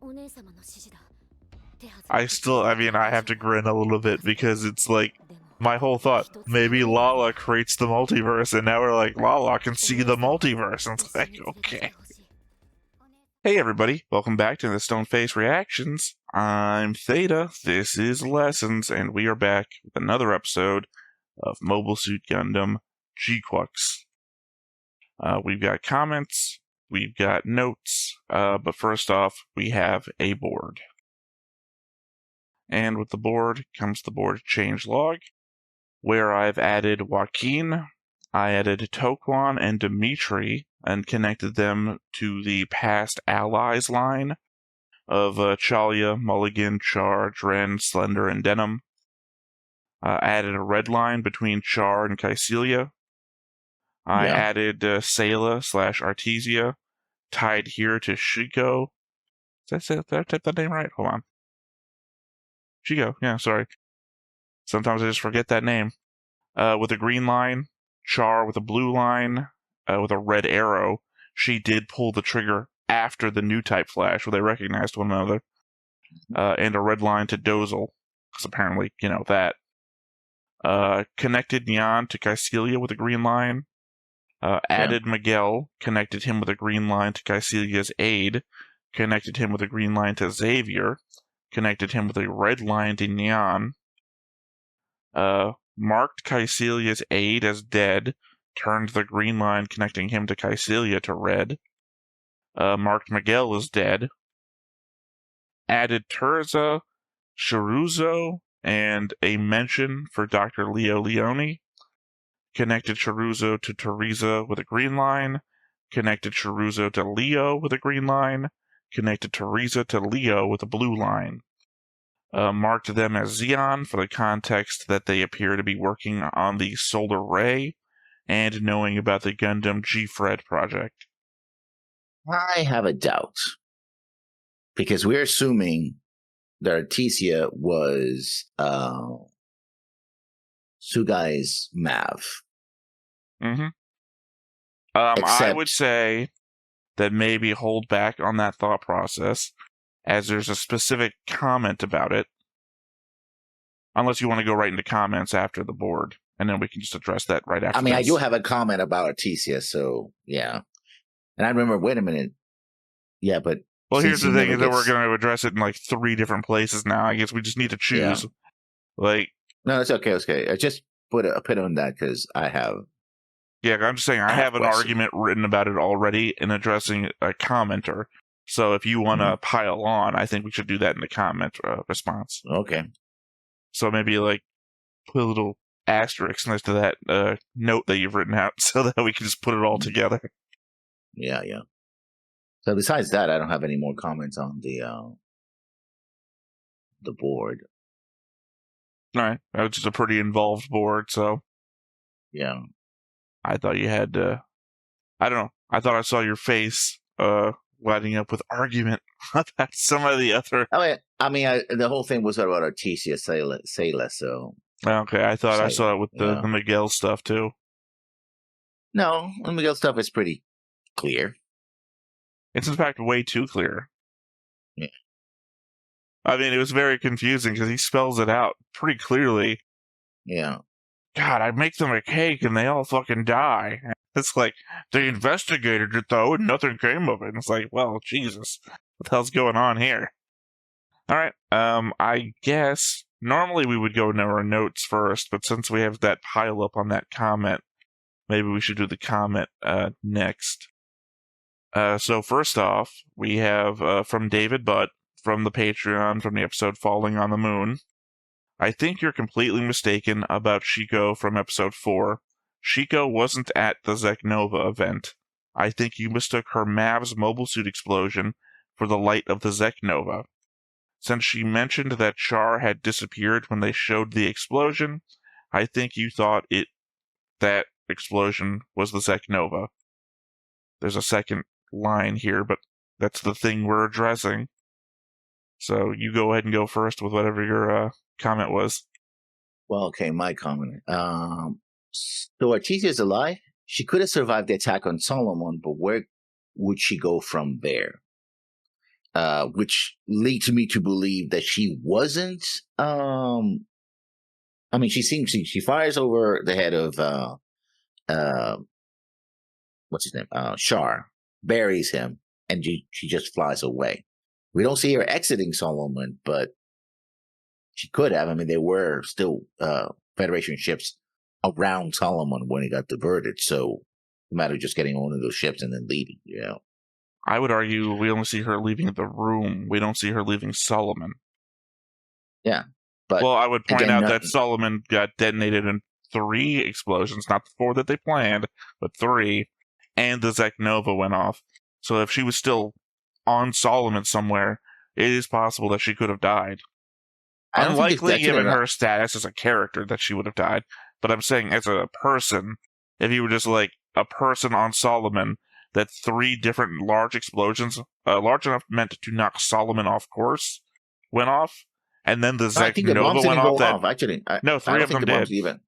I have to grin a little bit because it's like my whole thought, maybe Lala creates the multiverse, and now we're like, Lala can see the multiverse, and it's like, okay. Hey everybody, welcome back to the Stoneface Reactions. I'm Theta, this is Lessons, and we are back with another episode of Mobile Suit Gundam GQuuuuuX. We've got comments, we've got notes, but first off, we have a board. And with the board comes the board changelog, where I've added Joaquin, I added Toquan and Dimitri, and connected them to the past allies line of Chalia, Mulligan, Char, Dren, Slender, and Denim. Added a red line between Char and Kycelia. I added Sayla / Artesia, tied here to Shiko. Did I type that name right? Hold on. Shiko, yeah, sorry. Sometimes I just forget that name. With a green line, Char with a blue line, with a red arrow. She did pull the trigger after the new type flash, where they recognized one another. And a red line to Dozel, because apparently, you know, that. Connected Nyan to Kycelia with a green line. Added Miguel, connected him with a green line to Kycelia's aid. Connected him with a green line to Xavier. Connected him with a red line to Nyan. Marked Kycelia's aid as dead, turned the green line connecting him to Kycelia to red. Marked Miguel as dead. Added Terza, Chiruzzo, and a mention for Dr. Leo Leone. Connected Chiruzzo to Teresa with a green line. Connected Chiruzzo to Leo with a green line. Connected Teresa to Leo with a blue line. Marked them as Xeon for the context that they appear to be working on the Solar Ray and knowing about the Gundam GFred project. I have a doubt, because we're assuming that Artesia was Sugai's Mav. Mm-hmm. I would say that maybe hold back on that thought process, as there's a specific comment about it. Unless you want to go right into comments after the board, and then we can just address that right after. I mean, I do have a comment about Artesia, so yeah. And I remember, wait a minute. Yeah, but... Well, here's the thing, is that we're going to address it in like 3 different places now. I guess we just need to choose. Yeah. Like... No, it's okay, it's okay. I just put a pin on that because I have... Yeah, I'm just saying, I have an argument written about it already in addressing a commenter. So if you want to pile on, I think we should do that in the comment response. Okay. So maybe, like, put a little asterisk next to that note that you've written out so that we can just put it all together. Yeah, yeah. So besides that, I don't have any more comments on the board. All right. That was just a pretty involved board, so... Yeah. I thought you had I don't know. I thought I saw your face lighting up with argument about some of the other... I mean, the whole thing was about Artesia Sayla, so... Okay, I thought I saw it with the Miguel stuff, too. No, the Miguel stuff is pretty clear. It's, in fact, way too clear. Yeah. I mean, it was very confusing, because he spells it out pretty clearly. Yeah. God, I make them a cake, and they all fucking die. It's like, they investigated it, though, and nothing came of it. And it's like, well, Jesus, what the hell's going on here? Alright, I guess, normally we would go into our notes first, but since we have that pile up on that comment, maybe we should do the comment next. So first off, we have from David Butt, from the Patreon, from the episode Falling on the Moon. I think you're completely mistaken about Shiko from episode 4. Shiko wasn't at the Zeknova event. I think you mistook her Mav's mobile suit explosion for the light of the Zeknova. Since she mentioned that Char had disappeared when they showed the explosion, I think you thought that explosion was the Zeknova. There's a second line here, but that's the thing we're addressing. So you go ahead and go first with whatever your comment was. Well, okay, my comment. So Artesia is alive. She could have survived the attack on Solomon, but where would she go from there? which leads me to believe that she wasn't. I mean, she fires over the head of uh, what's his name? Shar, buries him, and she just flies away. We don't see her exiting Solomon, but she could have. I mean, there were still Federation ships around Solomon when it got diverted, so no matter just getting on one of those ships and then leaving, you know. I would argue we only see her leaving the room. We don't see her leaving Solomon. Yeah, but well, I would point again, out that Solomon got detonated in 3 explosions, not the 4 that they planned, but 3, and the Zek Nova went off. So if she was still on Solomon somewhere, it is possible that she could have died. Unlikely, given her status as a character, that she would have died. But I'm saying, as a person, if you were just like a person on Solomon, that 3 different large explosions, large enough meant to knock Solomon off course, went off, and then the Zek Nova went off. Actually, no, 3 of them did.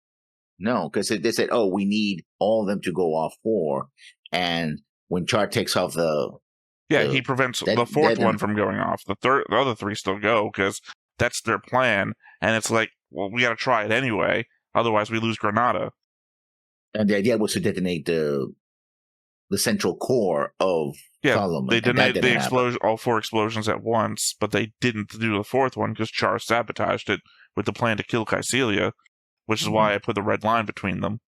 No, because they said, "Oh, we need all of them to go off 4," and when Char takes off he prevents the 4th one from going off. The other 3 still go because that's their plan, and it's like, well, we got to try it anyway. Otherwise, we lose Granada. And the idea was to detonate the central core of Solomon. They detonated the explosion, all 4 explosions at once, but they didn't do the 4th one because Char sabotaged it with the plan to kill Caecilia, which is why I put the red line between them.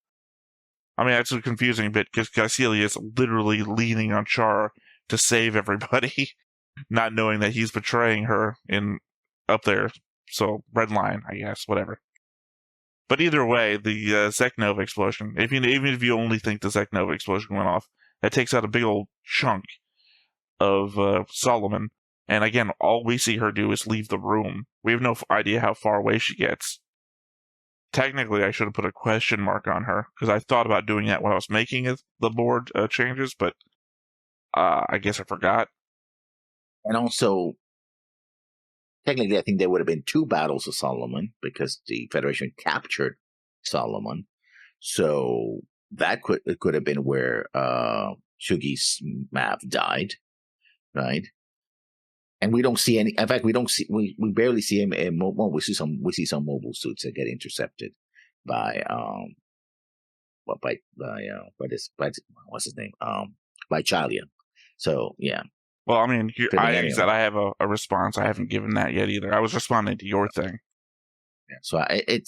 I mean, it's a confusing bit because Caecilia is literally leaning on Char to save everybody, not knowing that he's betraying her up there. So, red line, I guess, whatever. But either way, the Zek Nova explosion, even if you only think the Zek Nova explosion went off, that takes out a big old chunk of Solomon. And again, all we see her do is leave the room. We have no idea how far away she gets. Technically, I should have put a question mark on her, because I thought about doing that when I was making the board changes, but I guess I forgot. And also, technically, I think there would have been 2 battles of Solomon, because the Federation captured Solomon. So that could have been where Shugi's Mav died, right? And we don't see any. In fact, we barely see him. We see some mobile suits that get intercepted by what's his name? By Chalia. So yeah. Well, I mean, I said I have a response. I haven't given that yet either. I was responding to your thing. Yeah. So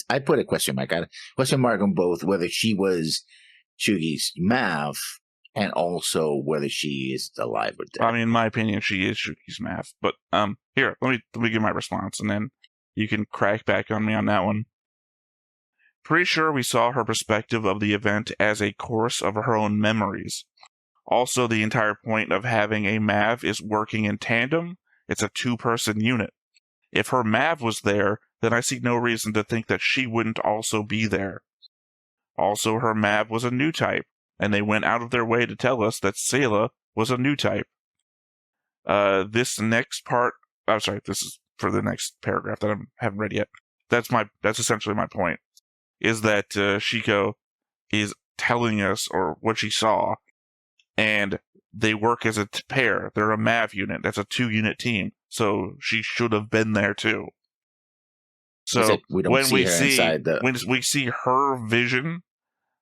I put a question mark. I question mark on both whether she was Shugi's Mav and also whether she is alive or dead. I mean, in my opinion, she is Shugi's Mav. But here, let me give my response, and then you can crack back on me on that one. Pretty sure we saw her perspective of the event as a course of her own memories. Also, the entire point of having a Mav is working in tandem. It's a 2-person unit. If her Mav was there, then I see no reason to think that she wouldn't also be there. Also, her Mav was a new type, and they went out of their way to tell us that Sayla was a new type. This next part, I'm sorry, this is for the next paragraph that I haven't read yet. That's essentially my point, is that Shiko is telling us or what she saw, and they work as a pair. They're a Mav unit. That's a 2-unit team. So she should have been there too. So when we see her vision,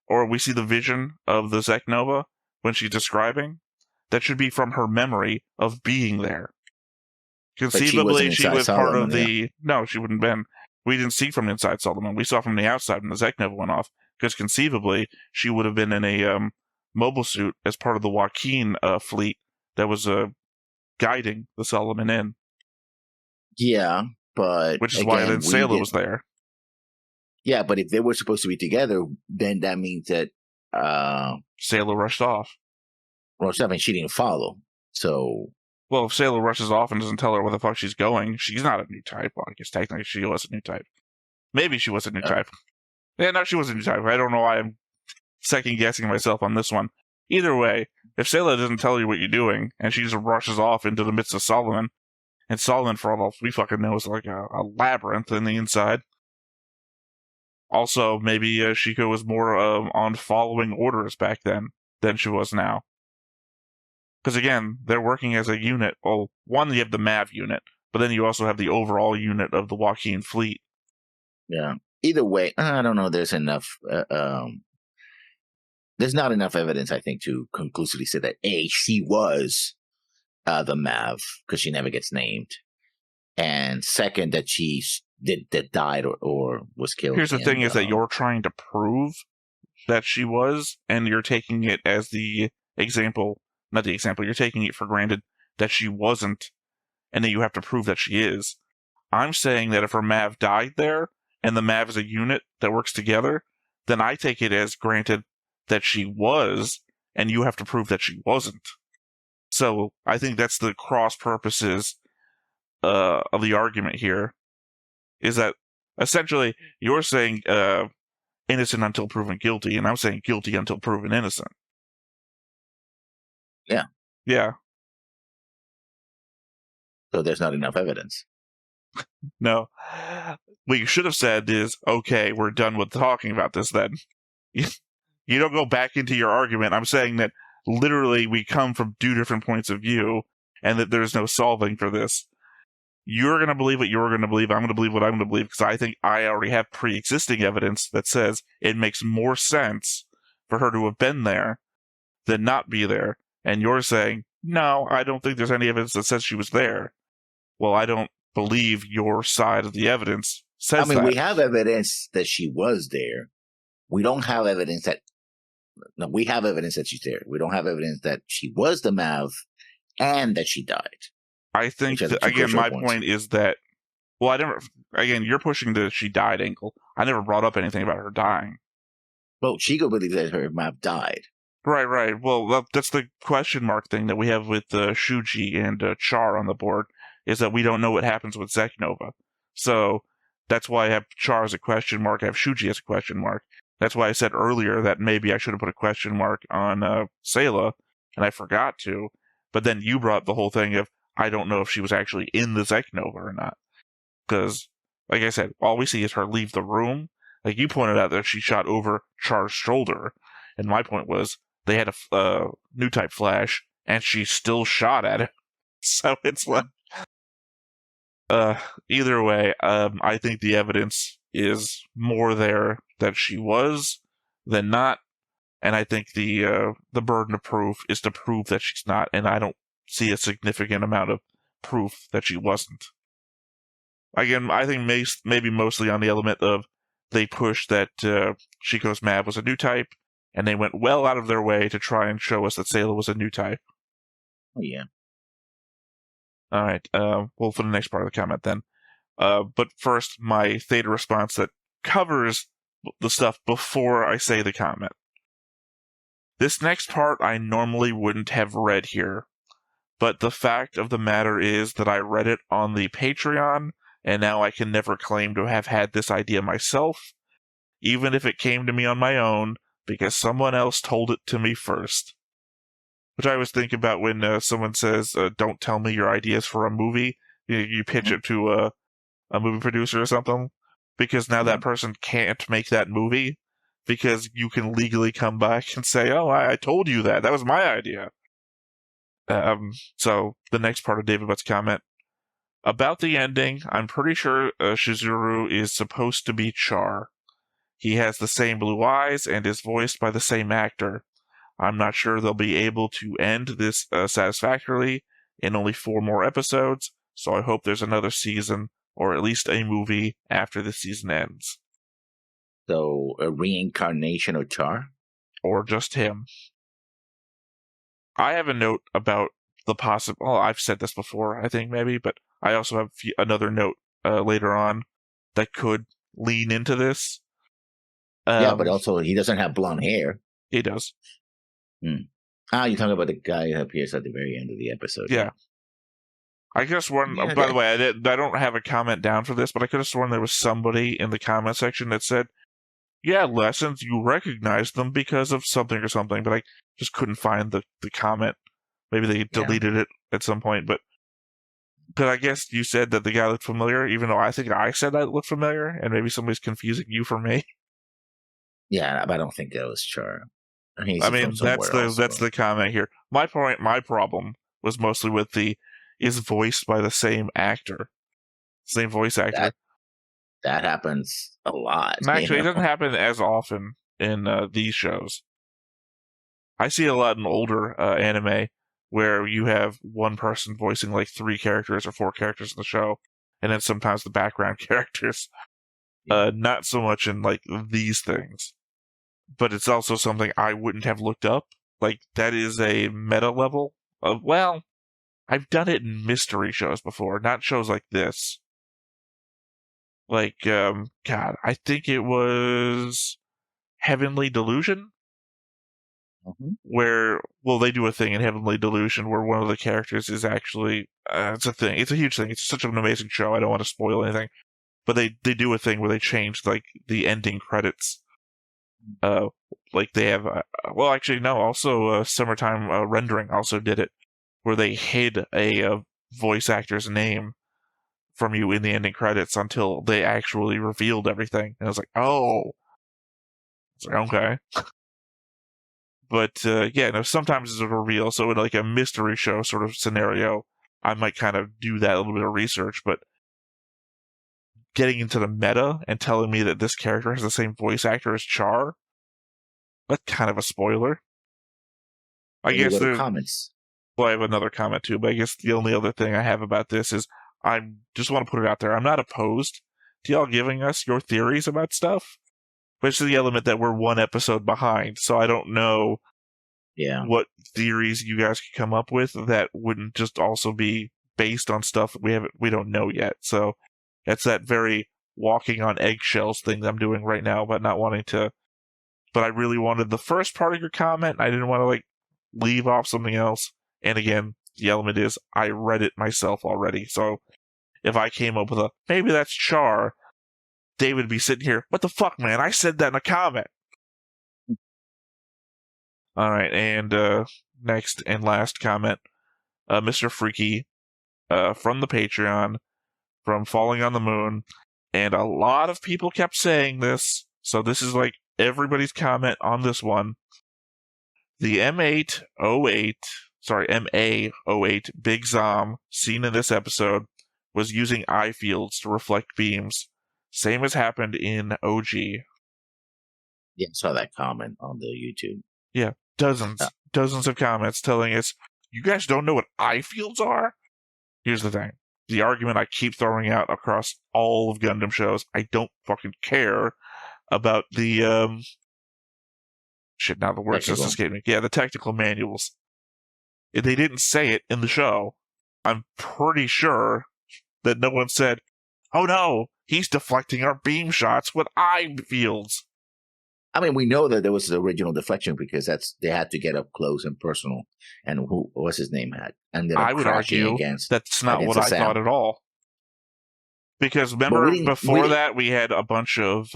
or we see the vision of the Zek Nova when she's describing, that should be from her memory of being there. Conceivably, she was part of the... Yeah. No, she wouldn't have been. We didn't see from inside Solomon. We saw from the outside when the Zek Nova went off. Because conceivably, she would have been in a mobile suit as part of the Joaquin fleet that was guiding the Solomon in. Yeah, but... Which is why then Sayla was there. Yeah, but if they were supposed to be together, then that means that... Sayla rushed off. And she didn't follow, so... Well, if Sayla rushes off and doesn't tell her where the fuck she's going, she's not a new type. Well, I guess technically she was a new type. Maybe she was a new type. Yeah, no, she was a new type. I don't know why I'm second-guessing myself on this one. Either way, if Sayla doesn't tell you what you're doing, and she just rushes off into the midst of Solomon, and Solomon, for all we fucking know, is like a labyrinth in the inside. Also, maybe Shiko was more on following orders back then than she was now. Because again, they're working as a unit. Well, one, you have the MAV unit, but then you also have the overall unit of the Joaquin fleet. Yeah. Either way, I don't know. There's enough. There's not enough evidence, I think, to conclusively say that she was the MAV, because she never gets named, and second, that she that died or was killed. Here's the thing: is that you're trying to prove that she was, and you're taking it as the example, not the example. You're taking it for granted that she wasn't, and that you have to prove that she is. I'm saying that if her MAV died there, and the MAV is a unit that works together, then I take it as granted that she was, and you have to prove that she wasn't. So I think that's the cross purposes of the argument here, is that essentially you're saying innocent until proven guilty, and I'm saying guilty until proven innocent. Yeah. Yeah. So there's not enough evidence. No. What you should have said is, okay, we're done with talking about this then. You don't go back into your argument. I'm saying that literally we come from two different points of view, and that there's no solving for this. You're going to believe what you're going to believe. I'm going to believe what I'm going to believe, because I think I already have pre-existing evidence that says it makes more sense for her to have been there than not be there. And you're saying, no, I don't think there's any evidence that says she was there. Well, I don't believe your side of the evidence says that. We have evidence that she was there. We don't have evidence that... No, we have evidence that she's there. We don't have evidence that she was the MAV and that she died. I think, again, my point is that, well, I never, again, you're pushing the she died angle. I never brought up anything about her dying. Well, Shigo believes that her MAV died. Right. Well, that's the question mark thing that we have with Shuji and Char on the board, is that we don't know what happens with Zeknova. So that's why I have Char as a question mark, I have Shuji as a question mark. That's why I said earlier that maybe I should have put a question mark on Sayla, and I forgot to. But then you brought the whole thing of, I don't know if she was actually in the Zeknova or not. Because, like I said, all we see is her leave the room. Like you pointed out that she shot over Char's shoulder, and my point was they had a new type flash, and she still shot at it. So it's like, either way, I think the evidence is more there that she was than not, and I think the burden of proof is to prove that she's not, and I don't see a significant amount of proof that she wasn't. Again, I think maybe mostly on the element of they pushed that Shiko's MAV was a new type, and they went well out of their way to try and show us that Sayla was a new type. Oh, yeah. All right, well, for the next part of the comment then. But first, my theta response that covers the stuff before I say the comment. This next part I normally wouldn't have read here, but the fact of the matter is that I read it on the Patreon, and now I can never claim to have had this idea myself, even if it came to me on my own, because someone else told it to me first. Which I always think about when someone says, don't tell me your ideas for a movie. You pitch it to a movie producer or something, because now that person can't make that movie, because you can legally come back and say, oh, I told you that. That was my idea. So, the next part of David Butt's comment. About the ending, I'm pretty sure Shizuru is supposed to be Char. He has the same blue eyes and is voiced by the same actor. I'm not sure they'll be able to end this satisfactorily in only 4 more episodes, so I hope there's another season, or at least a movie, after the season ends. So, a reincarnation of Char? Or just him. I have a note about the possible... Well, I've said this before, I think, maybe, but I also have another note later on that could lean into this. Yeah, but also he doesn't have blonde hair. He does. You're talking about the guy who appears at the very end of the episode. Yeah. I could have sworn, by the way, I don't have a comment down for this, but I could have sworn there was somebody in the comment section that said, yeah, Lessons, you recognize them because of something or something, but I just couldn't find the comment. Maybe they deleted it at some point, but because I guess you said that the guy looked familiar, even though I think I said that looked familiar, and maybe somebody's confusing you for me. Yeah, but I don't think that was Char. He's I from mean, that's somewhere else. the comment here. My problem was mostly with the is voiced by the same actor, same voice actor. That happens a lot. And actually, it doesn't happen as often in these shows. I see a lot in older anime where you have one person voicing like 3 characters or 4 characters in the show, and then sometimes the background characters. Not so much in like these things, but it's also something I wouldn't have looked up. Like that is a meta level of, well, I've done it in mystery shows before, not shows like this. Like, God, I think it was Heavenly Delusion, where, well, they do a thing in Heavenly Delusion where one of the characters is actually, it's a thing, it's a huge thing, it's such an amazing show, I don't want to spoil anything, but they do a thing where they change, like, the ending credits. Like, they have, well, actually, no, also, Summertime Rendering also did it, where they hid a voice actor's name from you in the ending credits until they actually revealed everything. And I was like, oh. It's like, okay. But, yeah, no, sometimes it's a reveal. So in like a mystery show sort of scenario, I might kind of do that a little bit of research. But getting into the meta and telling me that this character has the same voice actor as Char, that's kind of a spoiler. I guess the comments. Well, I have another comment too, but I guess the only other thing I have about this is I just want to put it out there. I'm not opposed to y'all giving us your theories about stuff, but it's the element that we're 1 episode behind, so I don't know what theories you guys could come up with that wouldn't just also be based on stuff we don't know yet. So it's that very walking on eggshells thing that I'm doing right now, but not wanting to. But I really wanted the first part of your comment. I didn't want to like leave off something else. And again, the element is I read it myself already. So if I came up with a maybe that's Char, David would be sitting here. What the fuck, man? I said that in a comment. All right, and next and last comment, Mr. Freaky from the Patreon, from Falling on the Moon, and a lot of people kept saying this, so this is like everybody's comment on this one. The M808 Big Zom seen in this episode was using eye fields to reflect beams, same as happened in OG. Yeah, I saw that comment on the YouTube. Yeah, dozens of comments telling us, you guys don't know what eye fields are? Here's the thing. The argument I keep throwing out across all of Gundam shows, I don't fucking care about the, shit, now the words just escaped me. Yeah, the technical manuals. If they didn't say it in the show, I'm pretty sure that no one said, oh no, he's deflecting our beam shots with eye fields. I mean, we know that there was the original deflection because they had to get up close and personal. And what's his name had? Ended up I would argue that's not what I thought at all. Because remember, before that, we had a bunch of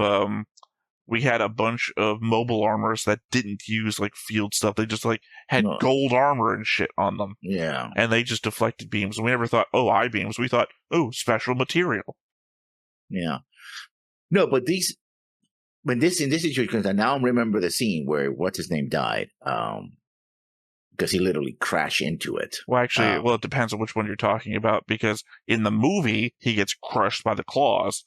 mobile armors that didn't use like field stuff. They just like had gold armor and shit on them. Yeah, and they just deflected beams. And we never thought, oh, eye beams. We thought, oh, special material. Yeah, no, but these. When in this situation, I now remember the scene where what's his name died, because he literally crashed into it. Well, actually, it depends on which one you're talking about. Because in the movie, he gets crushed by the claws.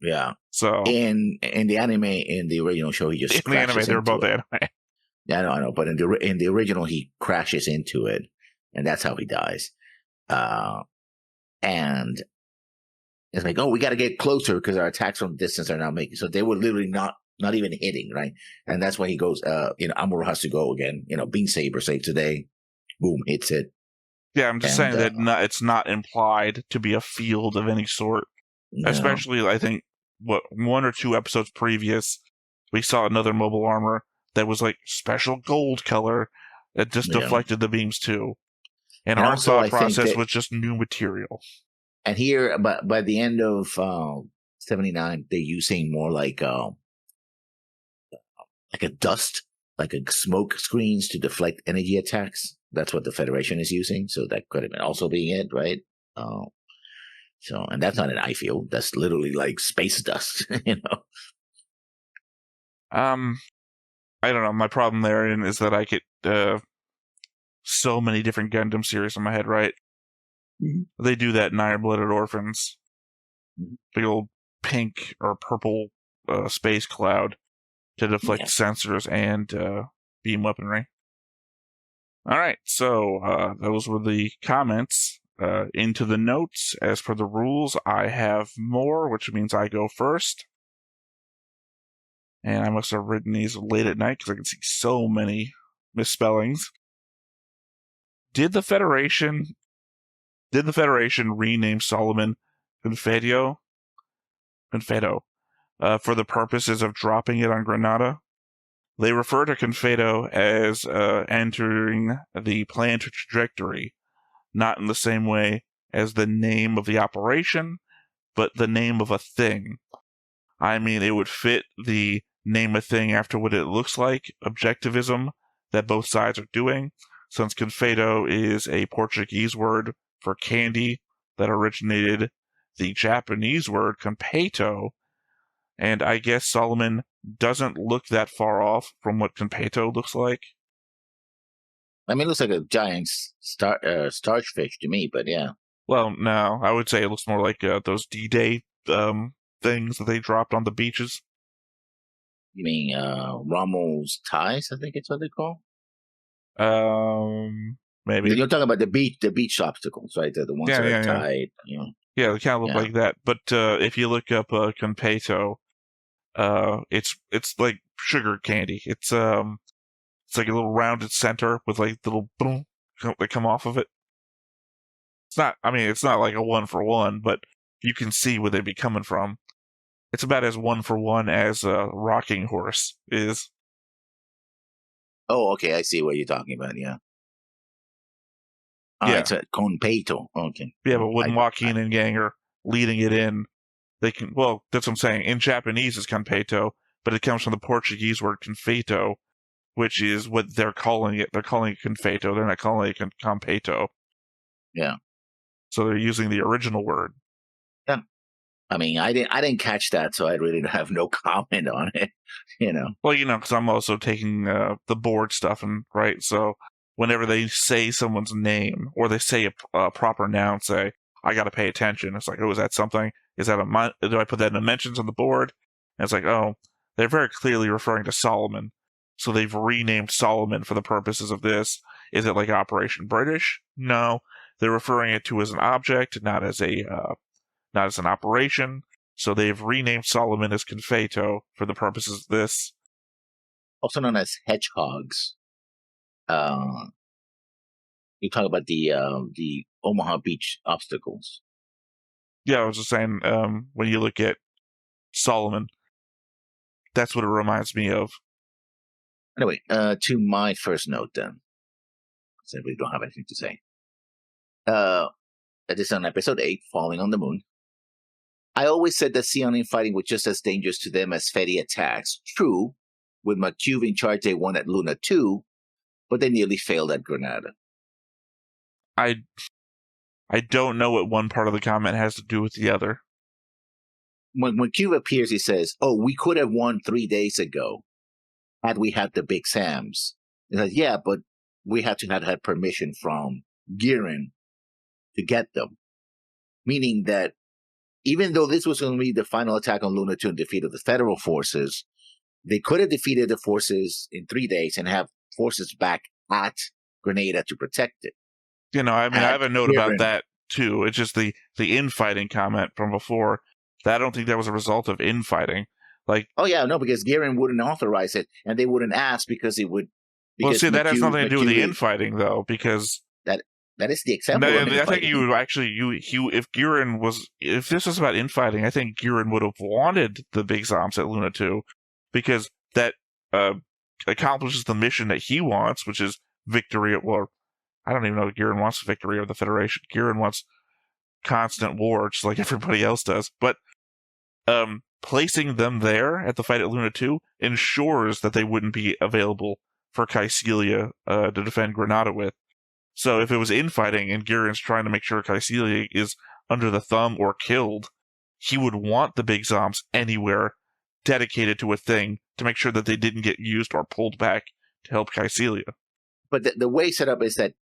Yeah. So in the anime, in the original show, he just in the anime, they're both anime. Yeah, I know, but in the original, he crashes into it, and that's how he dies. And it's like, oh, we got to get closer because our attacks from distance are now making. So they were literally not even hitting, right? And that's why he goes, Amuro has to go again. Beam Saber save today. Boom, hits it. Yeah, I'm just saying that it's not implied to be a field of any sort. No. Especially, I think, 1 or 2 episodes previous, we saw another mobile armor that was like special gold color that just deflected the beams too. And our thought process was just new material. And here, but by the end of 79, they're using more like a dust, like a smoke screens to deflect energy attacks. That's what the Federation is using. So that could have been also being it, right? And that's not an eye field. That's literally like space dust, I I don't know. My problem therein is that I get so many different Gundam series in my head, right? Mm-hmm. They do that in Iron-Blooded Orphans. Mm-hmm. Big old pink or purple space cloud to deflect sensors and beam weaponry. All right, so those were the comments. Into the notes. As per the rules, I have more, which means I go first. And I must have written these late at night because I can see so many misspellings. Did the Federation rename Solomon Confedo for the purposes of dropping it on Granada? They refer to Confedo as entering the planned trajectory, not in the same way as the name of the operation, but the name of a thing. I mean, it would fit the name a thing after what it looks like objectivism that both sides are doing, since Confedo is a Portuguese word for candy that originated the Japanese word Conpeito, and I guess Solomon doesn't look that far off from what Conpeito looks like. I mean, it looks like a giant starfish to me, but yeah. Well, no, I would say it looks more like those D-Day things that they dropped on the beaches. You mean Rommel's ties? I think it's what they call. Maybe you're talking about the beach obstacles, right? The ones that are tied. You know. Yeah, they kind of look like that. But if you look up Conpeito, it's like sugar candy. It's like a little rounded center with like little boom that come off of it. It's not. I mean, it's not like a 1-for-1, but you can see where they'd be coming from. It's about as 1-for-1 as a rocking horse is. Oh, okay. I see what you're talking about. Yeah. It's a Conpeito. Okay. Yeah, but when Joaquin and gang are leading it in, they can. Well, that's what I'm saying. In Japanese, it's Conpeito, but it comes from the Portuguese word confeito, which is what they're calling it. They're calling it confeito. They're not calling it Conpeito. Yeah. So they're using the original word. Yeah. I mean, I didn't catch that, so I really have no comment on it. You know. Well, because I'm also taking the board stuff, and right. So whenever they say someone's name or they say a proper noun, say I got to pay attention. It's like, oh, is that something? Is that do I put that in the mentions on the board? And it's like, oh, they're very clearly referring to Solomon. So they've renamed Solomon for the purposes of this. Is it like Operation British? No, they're referring it to as an object, not as an operation. So they've renamed Solomon as Confeito for the purposes of this. Also known as hedgehogs. You talk about the Omaha Beach obstacles. Yeah, I was just saying, when you look at Solomon, that's what it reminds me of. Anyway, to my first note then. Since we don't have anything to say. This is on episode 8, Falling on the Moon. I always said that Sion fighting was just as dangerous to them as Fetty attacks. True, with McCube in charge, they won at Luna 2, but they nearly failed at Granada. I don't know what one part of the comment has to do with the other. When McCube appears, he says, "Oh, we could have won 3 days ago had we had the Big Sams." He says, "Yeah, but we had to have had permission from Giran to get them." Meaning that even though this was going to be the final attack on Luna 2 and defeat of the federal forces, they could have defeated the forces in 3 days and have forces back at Grenada to protect it. I mean, I have a note about that too. It's just the infighting comment from before. I don't think that was a result of infighting. Like, oh yeah, no, because Giran wouldn't authorize it, and they wouldn't ask because it would. Well, see, that has nothing to do with the infighting, though, because that is the example. I think you would actually if this was about infighting, I think Giran would have wanted the Big Zoms at Luna 2, because that accomplishes the mission that he wants, which is victory. Well, I don't even know if Giran wants victory of the Federation. Giran wants constant war, just like everybody else does. But placing them there at the fight at Luna 2 ensures that they wouldn't be available for Caecilia to defend Granada with. So if it was infighting and Giran's trying to make sure Caecilia is under the thumb or killed, he would want the Big Zoms anywhere dedicated to a thing to make sure that they didn't get used or pulled back to help Caecilia. But the way set up is that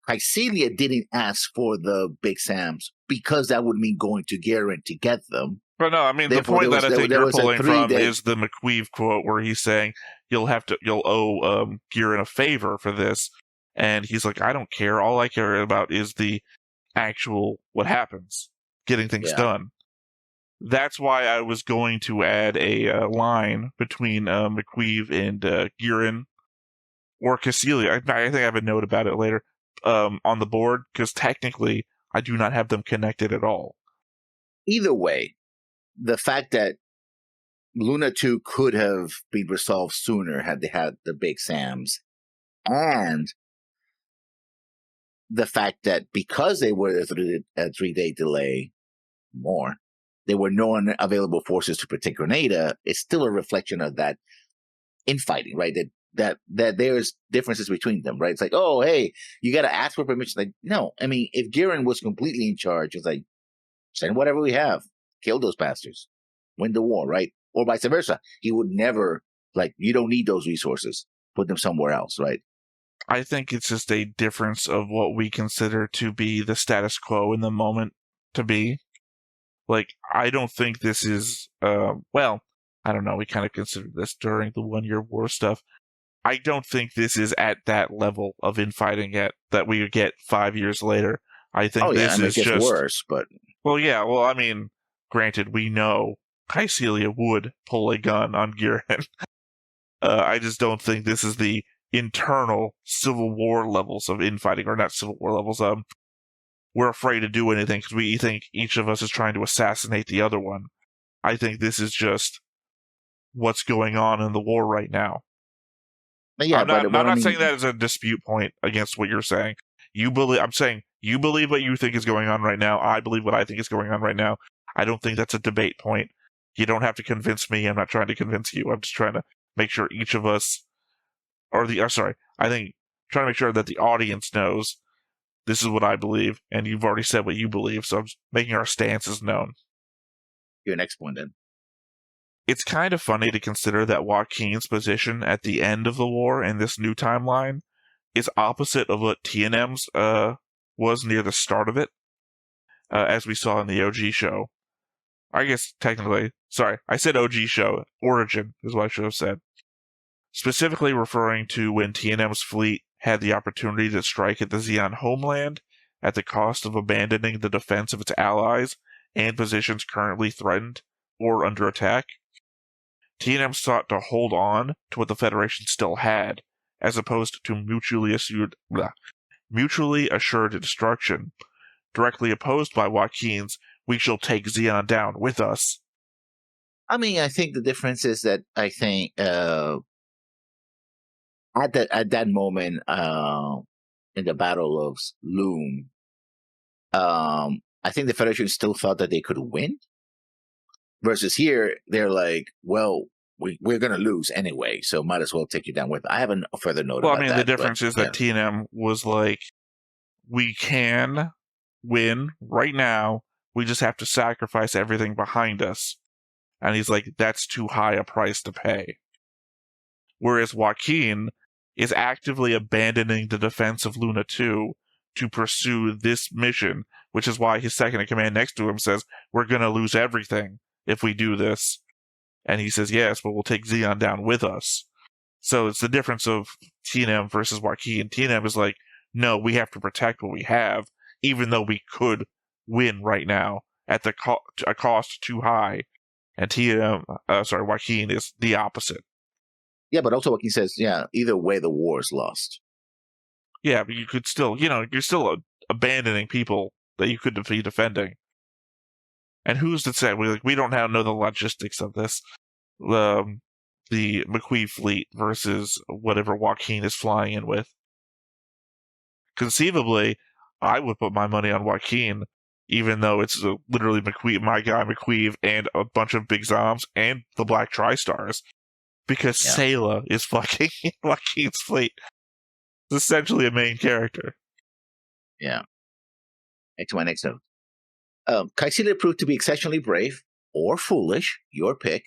Caecilia didn't ask for the Big Sams because that would mean going to Garen to get them. But no, I mean, the point that I think you're pulling from is the McQueeve quote where he's saying, you'll owe Garen a favor for this. And he's like, I don't care. All I care about is the actual what happens, getting things done. That's why I was going to add a line between McQueeve and Garen or Caecilia. I think I have a note about it later on the board, because technically I do not have them connected at all. Either way, the fact that Luna 2 could have been resolved sooner had they had the Big Sams, and the fact that because they were a 3-day delay more, there were no unavailable forces to protect Grenada, it's still a reflection of that infighting, right? That there's differences between them, right? It's like, oh, hey, you got to ask for permission. Like, no, I mean, if Garen was completely in charge, it's like, send whatever we have, kill those bastards, win the war, right? Or vice versa. He would never, like, you don't need those resources, put them somewhere else, right? I think it's just a difference of what we consider to be the status quo in the moment to be. Like, I don't think this is, well, I don't know, we kind of considered this during the 1-year war stuff. I don't think this is at that level of infighting yet that we would get 5 years later. I think this is just worse, but... Well, yeah, well, I mean, granted, we know Caecilia would pull a gun on Garen. I just don't think this is the internal Civil War levels of infighting, or not Civil War levels. We're afraid to do anything because we think each of us is trying to assassinate the other one. I think this is just what's going on in the war right now. Yeah, I'm not saying that as a dispute point against what you're saying. I'm saying you believe what you think is going on right now. I believe what I think is going on right now. I don't think that's a debate point. You don't have to convince me. I'm not trying to convince you. I'm just trying to make sure each of us, I think trying to make sure that the audience knows this is what I believe, and you've already said what you believe, so I'm just making our stances known. Your next point, then. It's kind of funny to consider that Joaquin's position at the end of the war in this new timeline is opposite of what TNM's was near the start of it, as we saw in the OG show. I guess technically, sorry, I said OG show. Origin is what I should have said. Specifically referring to when TNM's fleet had the opportunity to strike at the Zeon homeland at the cost of abandoning the defense of its allies and positions currently threatened or under attack. TNM sought to hold on to what the Federation still had, as opposed to mutually assured destruction, directly opposed by Joaquin's "we shall take Zeon down with us." I mean, I think the difference is that I think at that moment in the Battle of Loom, I think the Federation still thought that they could win. Versus here, they're like, well, we're going to lose anyway, so might as well take you down with. I have a further note about that. Well, I mean, the difference is that TNM was like, we can win right now, we just have to sacrifice everything behind us. And he's like, that's too high a price to pay. Whereas Joaquin is actively abandoning the defense of Luna 2 to pursue this mission, which is why his second in command next to him says, we're going to lose everything if we do this. And he says, yes, but we'll take Zeon down with us. So it's the difference of TNM versus Joaquin. TNM is like, no, we have to protect what we have, even though we could win right now at a cost too high. And Joaquin is the opposite. Yeah, but also Joaquin says, yeah, either way, the war is lost. Yeah, but you could still, you're still abandoning people that you could be defending. And who's to say? We don't know the logistics of this. The McQueeve fleet versus whatever Joaquin is flying in with. Conceivably, I would put my money on Joaquin, even though it's literally my guy McQueeve, and a bunch of big zombs and the Black Tri-Stars, because Sayla is fucking Joaquin's fleet. It's essentially a main character. Yeah. To my next note. Caecilia proved to be exceptionally brave or foolish, your pick,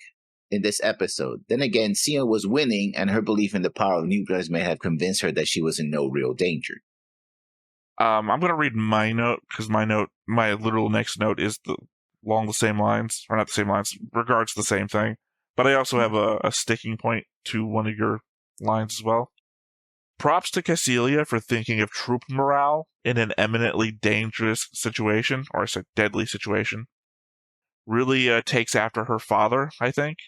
in this episode. Then again, Sia was winning, and her belief in the power of nucleus may have convinced her that she was in no real danger. I'm going to read my note, because my literal next note is along the same lines, or not the same lines, regards the same thing. But I also have a sticking point to one of your lines as well. Props to Cassilia for thinking of troop morale in an eminently dangerous situation, or I said deadly situation. Really takes after her father, I think.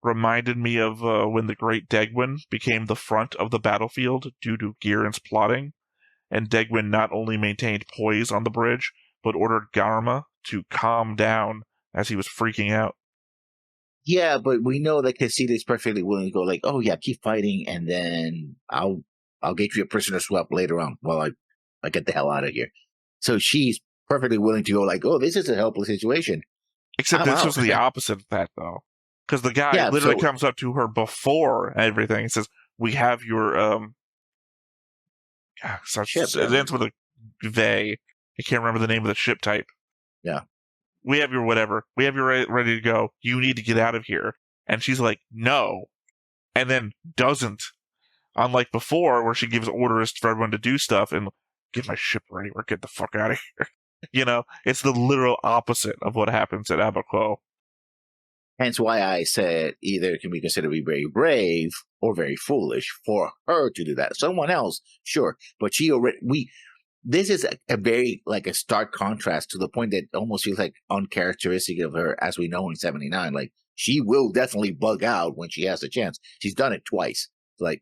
Reminded me of when the great Degwin became the front of the battlefield due to Giran's plotting, and Degwin not only maintained poise on the bridge, but ordered Garma to calm down as he was freaking out. Yeah, but we know that Cassilia is perfectly willing to go like, oh yeah, keep fighting, and then I'll get you a prisoner swap later on while I get the hell out of here. So she's perfectly willing to go like, oh, this is a helpless situation. Except this was the opposite of that, though. Because the guy literally comes up to her before everything and says, we have your, ship. It ends with a they. I can't remember the name of the ship type. Yeah. We have your whatever. We have your ready to go. You need to get out of here. And she's like, no. And then doesn't. Unlike before, where she gives orders for everyone to do stuff and get my ship ready or get the fuck out of here. You know, it's the literal opposite of what happens at Abaco. Hence why I said either it can be considered to be very brave or very foolish for her to do that. Someone else, sure. But this is a very, like, a stark contrast to the point that almost feels like uncharacteristic of her, as we know in 79. Like, she will definitely bug out when she has a chance. She's done it twice. It's like,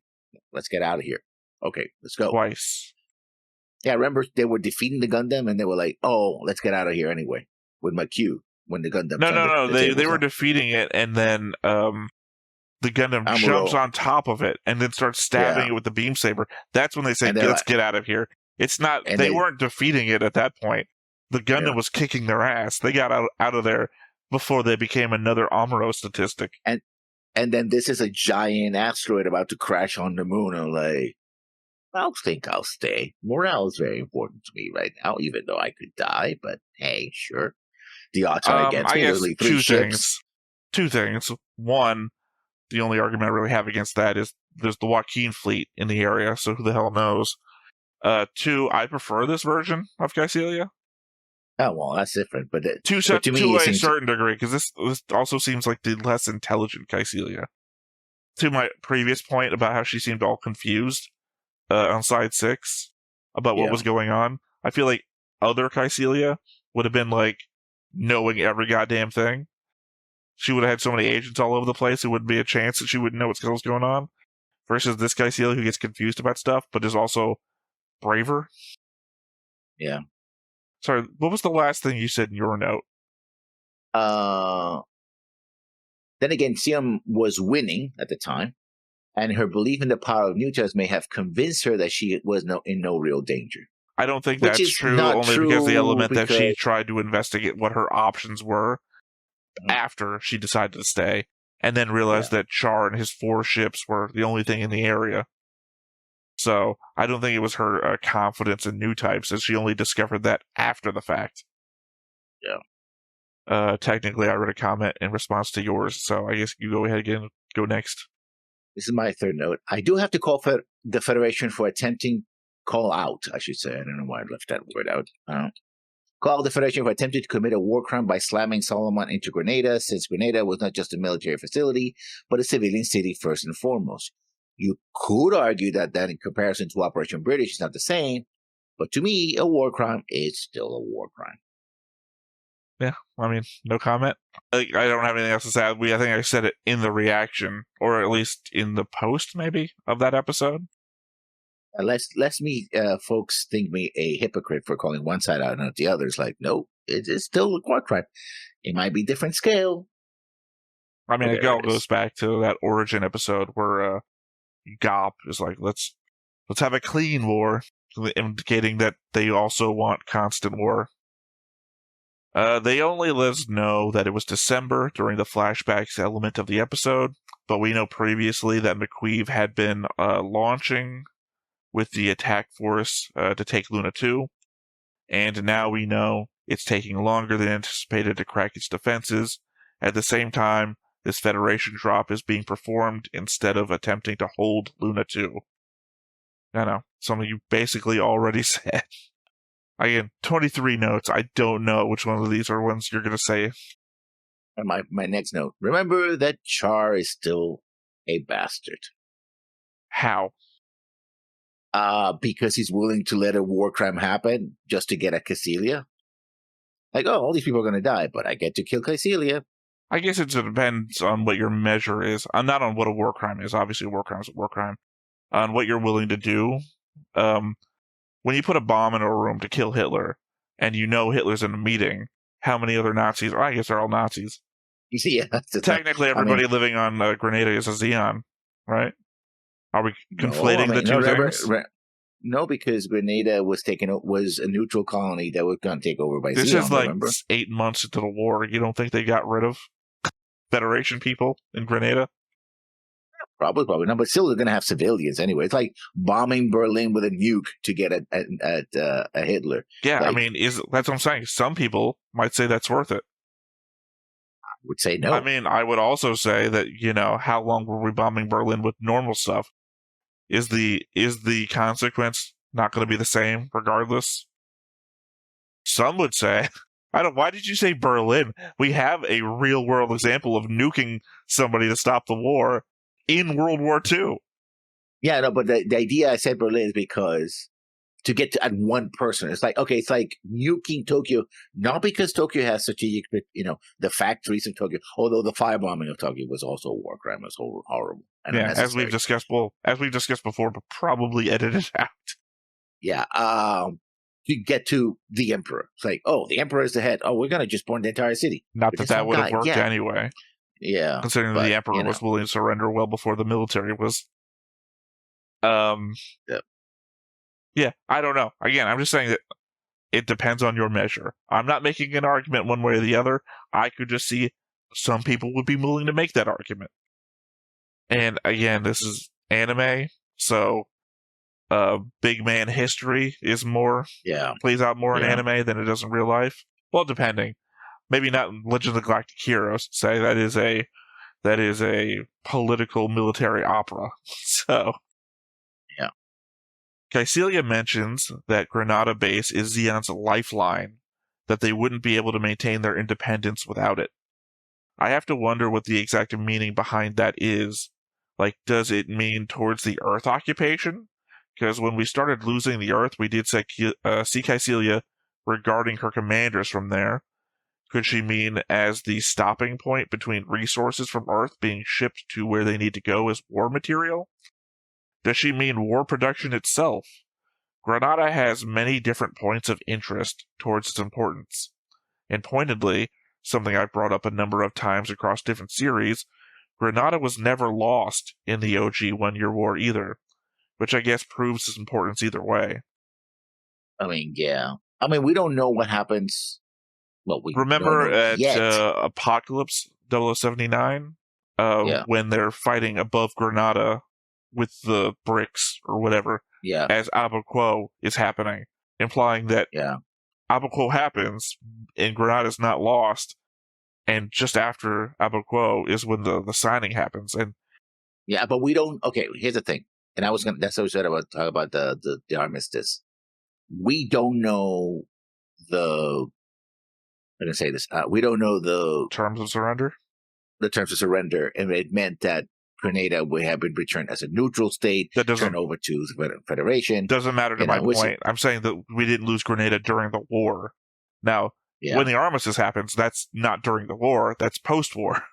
let's get out of here. Okay, let's go. Twice. Yeah, I remember they were defeating the Gundam and they were like, oh, let's get out of here anyway. With my queue. When the Gundam... No. They were defeating it, and then the Gundam jumps on top of it and then starts stabbing it with the beam saber. That's when they say, let's get out of here. It's not... They weren't defeating it at that point. The Gundam was kicking their ass. They got out of there before they became another Amuro statistic. And then this is a giant asteroid about to crash on the moon. I'm like, I think I'll stay. Morale is very important to me right now, even though I could die. But hey, sure. The odds are against me. There's like 3 ships. Two things. One, the only argument I really have against that is there's the Joaquin fleet in the area, so who the hell knows? 2, I prefer this version of Cassilia. Oh, well, that's different. But to a certain degree, because this also seems like the less intelligent Cassilia. To my previous point about how she seemed all confused on side 6 about what was going on, I feel like other Cassilia would have been like knowing every goddamn thing. She would have had so many agents all over the place, it wouldn't be a chance that she wouldn't know what was going on. Versus this Cassilia who gets confused about stuff, but is also braver. Yeah. Sorry, what was the last thing you said in your note? Then again, Siam was winning at the time, and her belief in the power of nucleus may have convinced her that she was in no real danger. I don't think that's true, only because the element that she tried to investigate what her options were after she decided to stay, and then realized that Char and his 4 ships were the only thing in the area. So I don't think it was her confidence in new types, as she only discovered that after the fact. Yeah. Technically, I read a comment in response to yours, so I guess you go ahead again. Go next. This is my third note. I do have to call for the Federation for call out, I should say. I don't know why I left that word out. Call the Federation for attempting to commit a war crime by slamming Solomon into Grenada, since Grenada was not just a military facility, but a civilian city first and foremost. You could argue that in comparison to Operation British is not the same, but to me, a war crime is still a war crime. Yeah, I mean, no comment. I don't have anything else to say. I think I said it in the reaction, or at least in the post, maybe, of that episode. Let's me folks think me a hypocrite for calling one side out and not the other. It's like, no, it's still a war crime. It might be different scale. I mean, it all goes back to that origin episode where Gop is like, let's have a clean war, indicating that they also want constant war. They only let us know that it was December during the flashbacks element of the episode, but we know previously that McQueeve had been launching with the attack force to take Luna 2, and now we know it's taking longer than anticipated to crack its defenses. At the same time, this Federation drop is being performed instead of attempting to hold Luna 2. I know, something you basically already said. Again, 23 notes. I don't know which one of these are ones you're going to say. And my next note. Remember that Char is still a bastard. How? Because he's willing to let a war crime happen just to get at Kycilia. Like, oh, all these people are going to die, but I get to kill Kycilia. I guess it depends on what your measure is. Not on what a war crime is. Obviously, a war crime is a war crime. On what you're willing to do. When you put a bomb in a room to kill Hitler, and you know Hitler's in a meeting, how many other Nazis? I guess they're all Nazis. Yeah, Technically, everybody living on Grenada is a Zeon, right? Are we conflating the two things? No, because Grenada was a neutral colony that was going to take over by Zeon. This is like remember? 8 months into the war. You don't think they got rid of Federation people in Grenada? Probably not, but still they're going to have civilians anyway. It's like bombing Berlin with a nuke to get at Hitler. Yeah, like, I mean, that's what I'm saying. Some people might say that's worth it. I would say no. I mean, I would also say that, how long were we bombing Berlin with normal stuff? Is the consequence not going to be the same regardless? Some would say, why did you say Berlin? We have a real world example of nuking somebody to stop the war in World War II. Yeah, no, but the idea I said Berlin is because to get at one person, it's like nuking Tokyo, not because Tokyo has strategic, the factories in Tokyo, although the firebombing of Tokyo was also a war crime. It was horrible. Yeah, as we've discussed before, but probably edited out. Yeah, to get to the Emperor. It's like, oh, the Emperor is the head. Oh, we're going to just burn the entire city. Not that would have worked anyway. Yeah. Considering that the Emperor was willing to surrender well before the military was. Yeah, I don't know. Again, I'm just saying that it depends on your measure. I'm not making an argument one way or the other. I could just see some people would be willing to make that argument. And again, this is anime, so big man history is plays out more in anime than it does in real life. Well, depending. Maybe not in Legend of the Galactic Heroes. Say that is a political military opera. So yeah. Kycilia mentions that Granada base is Zeon's lifeline, that they wouldn't be able to maintain their independence without it. I have to wonder what the exact meaning behind that is. Like, does it mean towards the Earth occupation? Because when we started losing the Earth, we did see Kycilia regarding her commanders from there. Could she mean as the stopping point between resources from Earth being shipped to where they need to go as war material? Does she mean war production itself? Granada has many different points of interest towards its importance. And pointedly, something I've brought up a number of times across different series, Granada was never lost in the OG One-Year War either, which I guess proves its importance either way. I mean, yeah. I mean, we don't know what happens. Well, we remember don't know at Apocalypse 0079 when they're fighting above Granada with the bricks or whatever, as Abaquo is happening, implying that Abaquo happens and Granada's not lost. And just after Abaquo is when the signing happens. And yeah, but we don't. Okay, here's the thing. And that's what I said about the armistice. We don't know I'm going to say this. We don't know the terms of surrender. The terms of surrender, and it meant that Grenada would have been returned as a neutral state, turned over to the Federation. Doesn't matter to my point. I'm saying that we didn't lose Grenada during the war. Now, when the armistice happens, that's not during the war. That's post-war.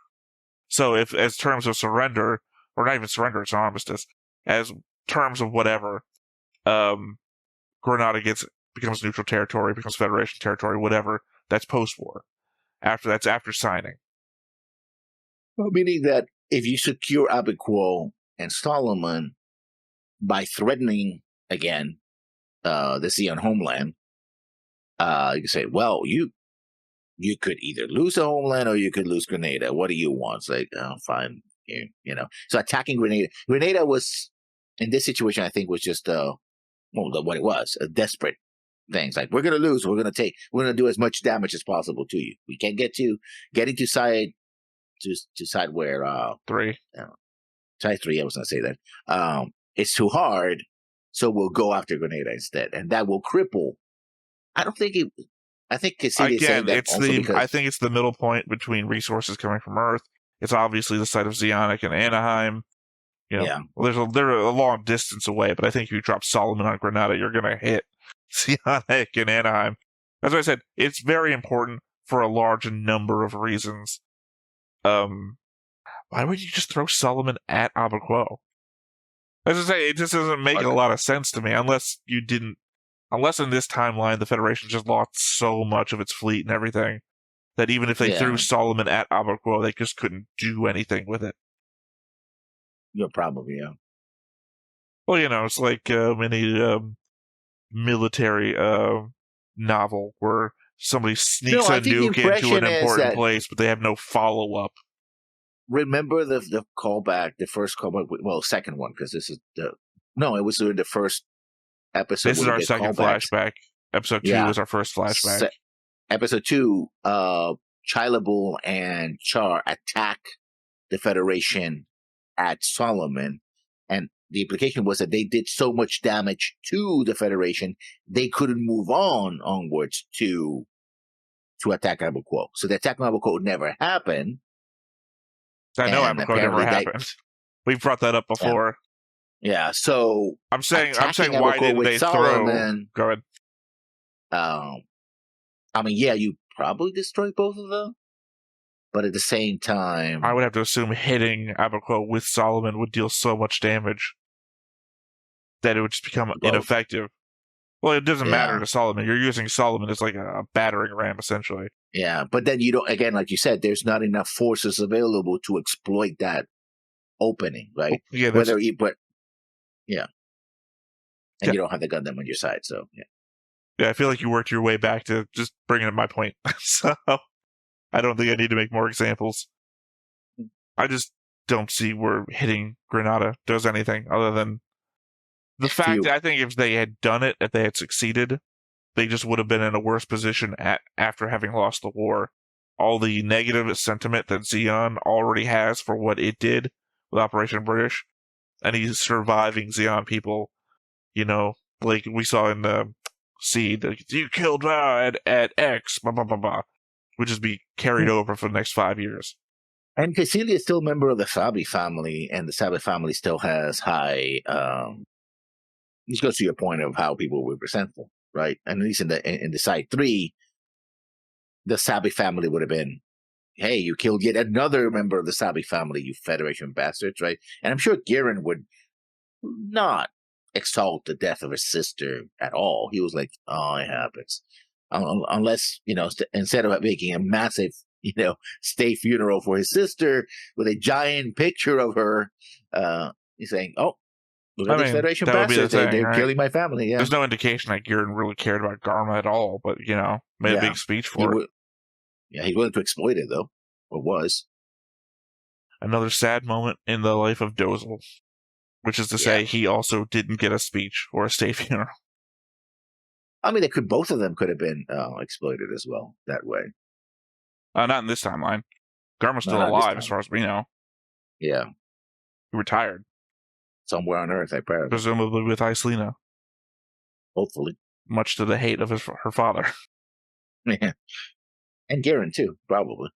So if, as terms of surrender, or not even surrender, it's an armistice, as terms of whatever, Grenada becomes neutral territory, becomes Federation territory, whatever, that's post-war. After signing. Well, meaning that if you secure Abaquo and Solomon by threatening, again, the Zeon homeland, you can say, well, you could either lose the homeland or you could lose Grenada. What do you want? It's like, oh, fine. So attacking Grenada. Grenada was, in this situation, I think, was just, what it was, a desperate thing. It's like, we're going to lose. We're going to do as much damage as possible to you. We can't get you. Getting to side decide where 3. Type 3, I was going to say that. It's too hard, so we'll go after Grenada instead. And that will cripple. I don't think it. I think Cassidy is saying Again, that also because. I think it's the middle point between resources coming from Earth. It's obviously the site of Zionic and Anaheim. You know, Yeah. well, they're a long distance away, but I think if you drop Solomon on Grenada, you're going to hit Zionic and Anaheim. As I said, it's very important for a large number of reasons. Why would you just throw Solomon at Abaquo? As I say, it just doesn't make a lot of sense to me, unless in this timeline the Federation just lost so much of its fleet and everything that even if they threw Solomon at Abaquo, they just couldn't do anything with it. Yeah, probably, yeah. Well, it's like any military novel where somebody sneaks a nuke into an important place, but they have no follow-up. Remember the callback, the first callback, well, second one, because this is it was the first episode. This is our second flashback. Episode 2 was our first flashback. Episode 2, Chilabul and Char attack the Federation at Solomon, and the implication was that they did so much damage to the Federation they couldn't move onwards to attack Abaquo. So the attack on Abaquo never happened. I know Abaquo never happened. We've brought that up before. Yeah, so I'm saying why didn't they Solomon, throw? Go ahead. I mean, yeah, you probably destroyed both of them, but at the same time, I would have to assume hitting Abaquo with Solomon would deal so much damage that it would just become ineffective. Well, it doesn't matter to Solomon. You're using Solomon as like a battering ram, essentially. Yeah, but then you don't. Again, like you said, there's not enough forces available to exploit that opening, right? Yeah, and you don't have the Gundam on your side, so yeah. Yeah, I feel like you worked your way back to just bringing up my point. So I don't think I need to make more examples. I just don't see where hitting Grenada does anything other than the fact that I think if they had done it, if they had succeeded, they just would have been in a worse position after having lost the war. All the negative sentiment that Zeon already has for what it did with Operation British, and he's surviving Zeon people, like we saw in the Seed, you killed at X, blah, blah, blah, blah, would just be carried over for the next 5 years. And Cassidy is still a member of the Sabi family, and the Sabi family still has high. This goes to your point of how people were resentful, right? And at least in the side 3, the Sabi family would have been, hey, you killed yet another member of the Sabi family, you Federation bastards, right? And I'm sure Giran would not exalt the death of his sister at all. He was like, oh, it happens. Unless, instead of making a massive, state funeral for his sister with a giant picture of her, he's saying, oh, look at this Federation bastards. They're killing my family. Yeah. There's no indication that Giran really cared about Garma at all, but, made a big speech for it. Yeah, he's willing to exploit it, though. Or was. Another sad moment in the life of Dozel. Which is to say, he also didn't get a speech or a state funeral. I mean, both of them could have been exploited as well that way. Not in this timeline. Garma's still alive, as far as we know. Yeah. He retired. Somewhere on Earth, apparently. Presumably with Islena. Hopefully. Much to the hate of her father. Yeah. And Giran, too, probably.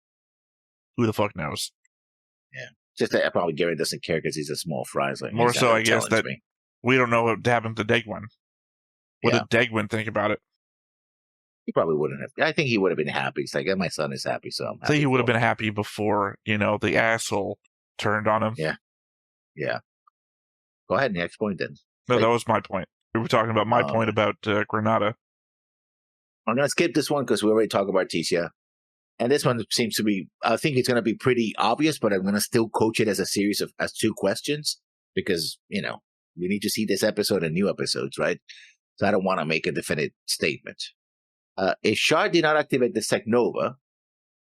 Who the fuck knows? Yeah. Just that probably Gary doesn't care because he's a small fry. Like, more so, I guess, that we don't know what happened to Degwin. What did Degwin think about it? He probably wouldn't have. I think he would have been happy. He's like, my son is happy, so I'm happy. I think he would have been happy before, the asshole turned on him. Yeah. Yeah. Go ahead, next point then. No, that was my point. We were talking about my point about Grenada. I'm going to skip this one because we already talked about Tisha. And this one seems to be, I think it's going to be pretty obvious, but I'm going to still coach it as a series as 2 questions because, we need to see this episode and new episodes, right? So I don't want to make a definite statement. If Shar did not activate the Seknova,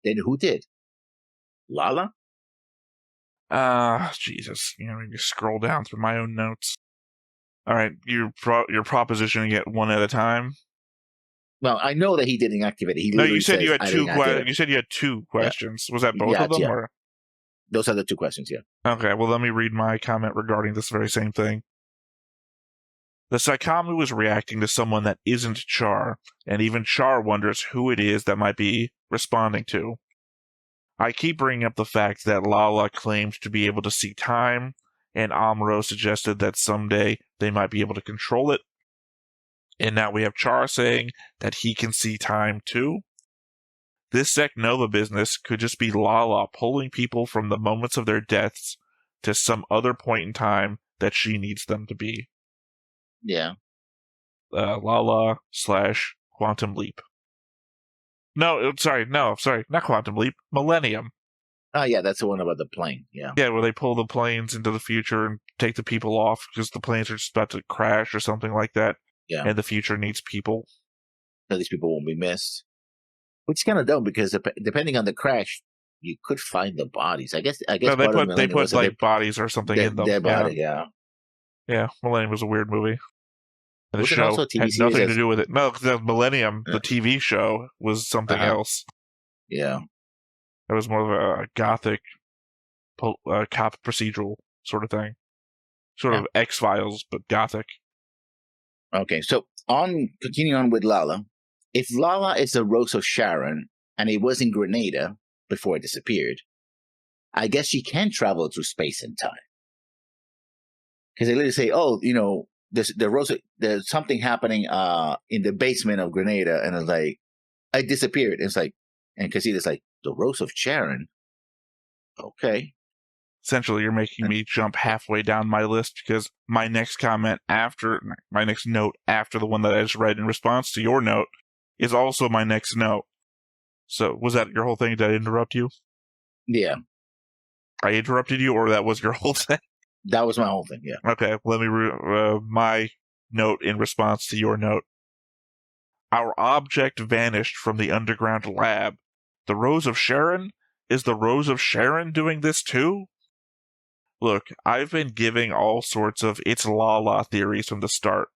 then who did? Lala? Jesus. Let me just scroll down through my own notes. All right, you're propositioning it one at a time. Well, I know that he didn't activate it. You said you had 2 questions. You said you had 2 questions. Was that both of them? Or? Those are the two questions, yeah. Okay, well, let me read my comment regarding this very same thing. The Saikamu is reacting to someone that isn't Char, and even Char wonders who it is that might be responding to. I keep bringing up the fact that Lala claimed to be able to see time, and Amuro suggested that someday they might be able to control it. And now we have Char saying that he can see time too. This Sec Nova business could just be Lala pulling people from the moments of their deaths to some other point in time that she needs them to be. Yeah. Lala / Quantum Leap. No, sorry, not Quantum Leap. Millennium. Oh, yeah, that's the one about the plane. Yeah. Yeah, where they pull the planes into the future and take the people off because the planes are just about to crash or something like that. Yeah. And the future needs people. So these people won't be missed. Which is kind of dumb because depending on the crash, you could find the bodies. I guess. No, they put like bodies or something in them. Their body, yeah. Yeah, Millennium was a weird movie. And the Was it show also a TV had series nothing to do with it. No, because Millennium, the TV show, was something else. Yeah. It was more of a gothic cop procedural sort of thing. Sort of X-Files, but gothic. Okay, so continue on with Lala. If Lala is the Rose of Sharon, and it was in Grenada before it disappeared, I guess she can travel through space and time. Because they literally say, oh, there's something happening in the basement of Grenada, and it's like, I disappeared. And it's like, and Casita's like, the Rose of Sharon? Okay. Essentially, you're making me jump halfway down my list because my next note after the one that I just read in response to your note is also my next note. So, was that your whole thing? Did I interrupt you? Yeah. I interrupted you, or that was your whole thing? That was my whole thing, yeah. Okay, let me my note in response to your note. Our object vanished from the underground lab. The Rose of Sharon? Is the Rose of Sharon doing this too? Look, I've been giving all sorts of it's Lala theories from the start.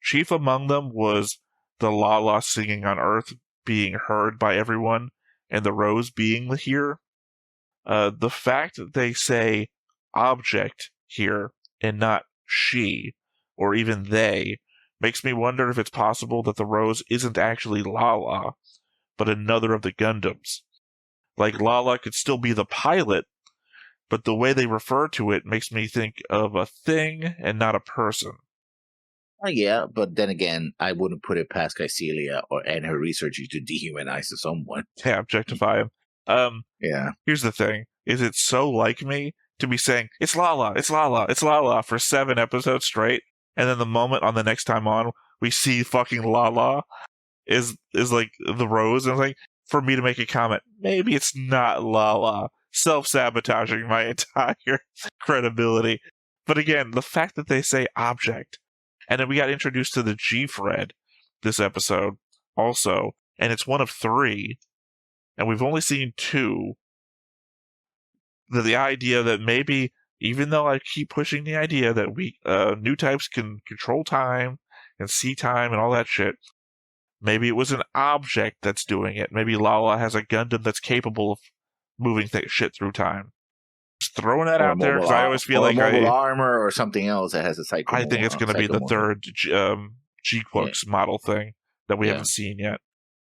Chief among them was the Lala singing on Earth being heard by everyone, and the Rose being here. The fact that they say object here and not she, or even they, makes me wonder if it's possible that the Rose isn't actually Lala, but another of the Gundams. Like, Lala could still be the pilot, but the way they refer to it makes me think of a thing and not a person. Yeah, but then again, I wouldn't put it past Caecilia and her researchers to dehumanize someone. Yeah, objectify him. Yeah. Here's the thing. Is it so like me to be saying, it's Lala, it's Lala, it's Lala for 7 episodes straight, and then the moment on the next time on, we see fucking Lala is like the Rose, and it's like, for me to make a comment, maybe it's not Lala. Self-sabotaging my entire credibility. But again, the fact that they say object, and then we got introduced to the G-Fred this episode also, and it's one of 3, and we've only seen 2. The idea that maybe, even though I keep pushing the idea that we new types can control time and see time and all that shit, maybe it was an object that's doing it. Maybe Lala has a Gundam that's capable of moving shit through time. Just throwing that out there because I always feel like mobile armor or something else that has a cycle. I think it's going to be the third GQuuuuuX model thing that we haven't seen yet.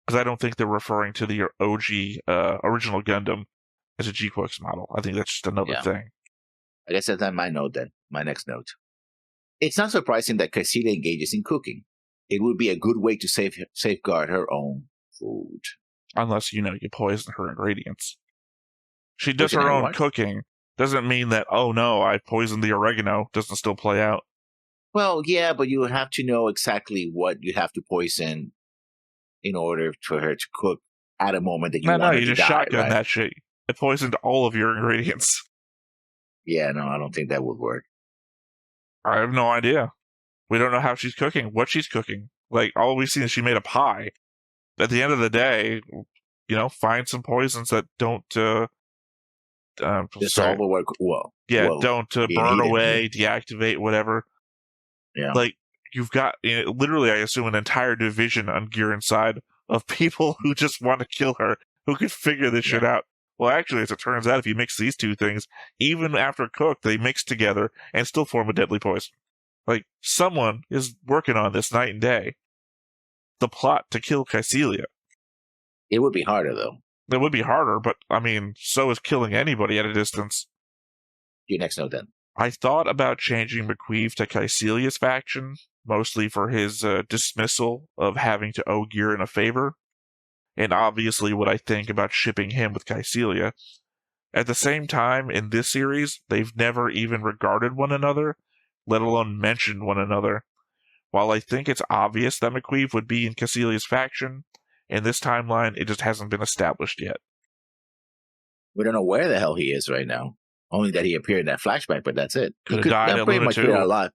Because I don't think they're referring to the OG original Gundam as a GQuuuuuX model. I think that's just another thing. I guess that's my note then. My next note. It's not surprising that Caecila engages in cooking. It would be a good way to safeguard her own food. Unless, you poison her ingredients. She does her own cooking. Doesn't mean that, oh no, I poisoned the oregano. Doesn't still play out. Well, yeah, but you have to know exactly what you have to poison in order for her to cook at a moment that you want her to die. No, you just shotgun that shit. It poisoned all of your ingredients. Yeah, no, I don't think that would work. I have no idea. We don't know how she's cooking, what she's cooking. Like, all we've seen is she made a pie. At the end of the day, find some poisons that don't dissolve or work well. Yeah, don't burn away, deactivate, whatever. Yeah. Like, you've got, literally, I assume, an entire division on Gear Inside of people who just want to kill her, who could figure this shit out. Well, actually, as it turns out, if you mix these two things, even after cooked, they mix together and still form a deadly poison. Like, someone is working on this night and day. The plot to kill Caecilia. It would be harder, though. It would be harder, but, I mean, so is killing anybody at a distance. Your next note, then. I thought about changing McQueeve to Caecilia's faction, mostly for his dismissal of having to owe Giran a favor, and obviously what I think about shipping him with Caecilia. At the same time, in this series, they've never even regarded one another, let alone mentioned one another. While I think it's obvious that McQueeve would be in Caecilia's faction, in this timeline, it just hasn't been established yet. We don't know where the hell he is right now. Only that he appeared in that flashback, but that's it. Could have died at pretty Luna much 2. alive.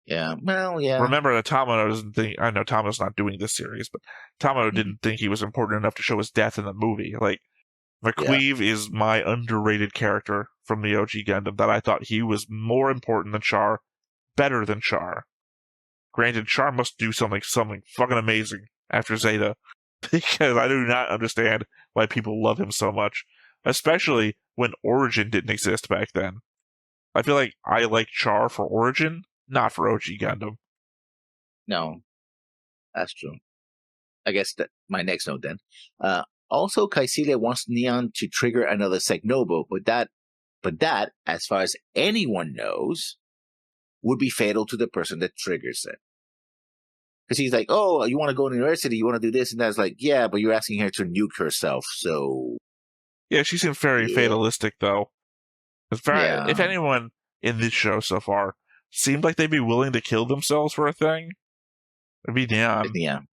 Yeah, well, yeah. Remember that Tamino doesn't think... I know Tamino's not doing this series, but Tamino didn't think he was important enough to show his death in the movie. Like, McQueeve is my underrated character from the OG Gundam, that I thought he was more important than Char, better than Char. Granted, Char must do something fucking amazing after Zeta, because I do not understand why people love him so much, especially when Origin didn't exist back then. I feel like I like Char for Origin, not for OG Gundam. No, that's true. I guess that my next note then. Also, Caecilia wants Neon to trigger another Segnobo, but that, as far as anyone knows, would be fatal to the person that triggers it. Because he's like, oh, you want to go to university, you want to do this, and that's like, yeah, but you're asking her to nuke herself, so... Yeah, she seems very fatalistic, though. If anyone in this show so far seemed like they'd be willing to kill themselves for a thing, it'd be Neon.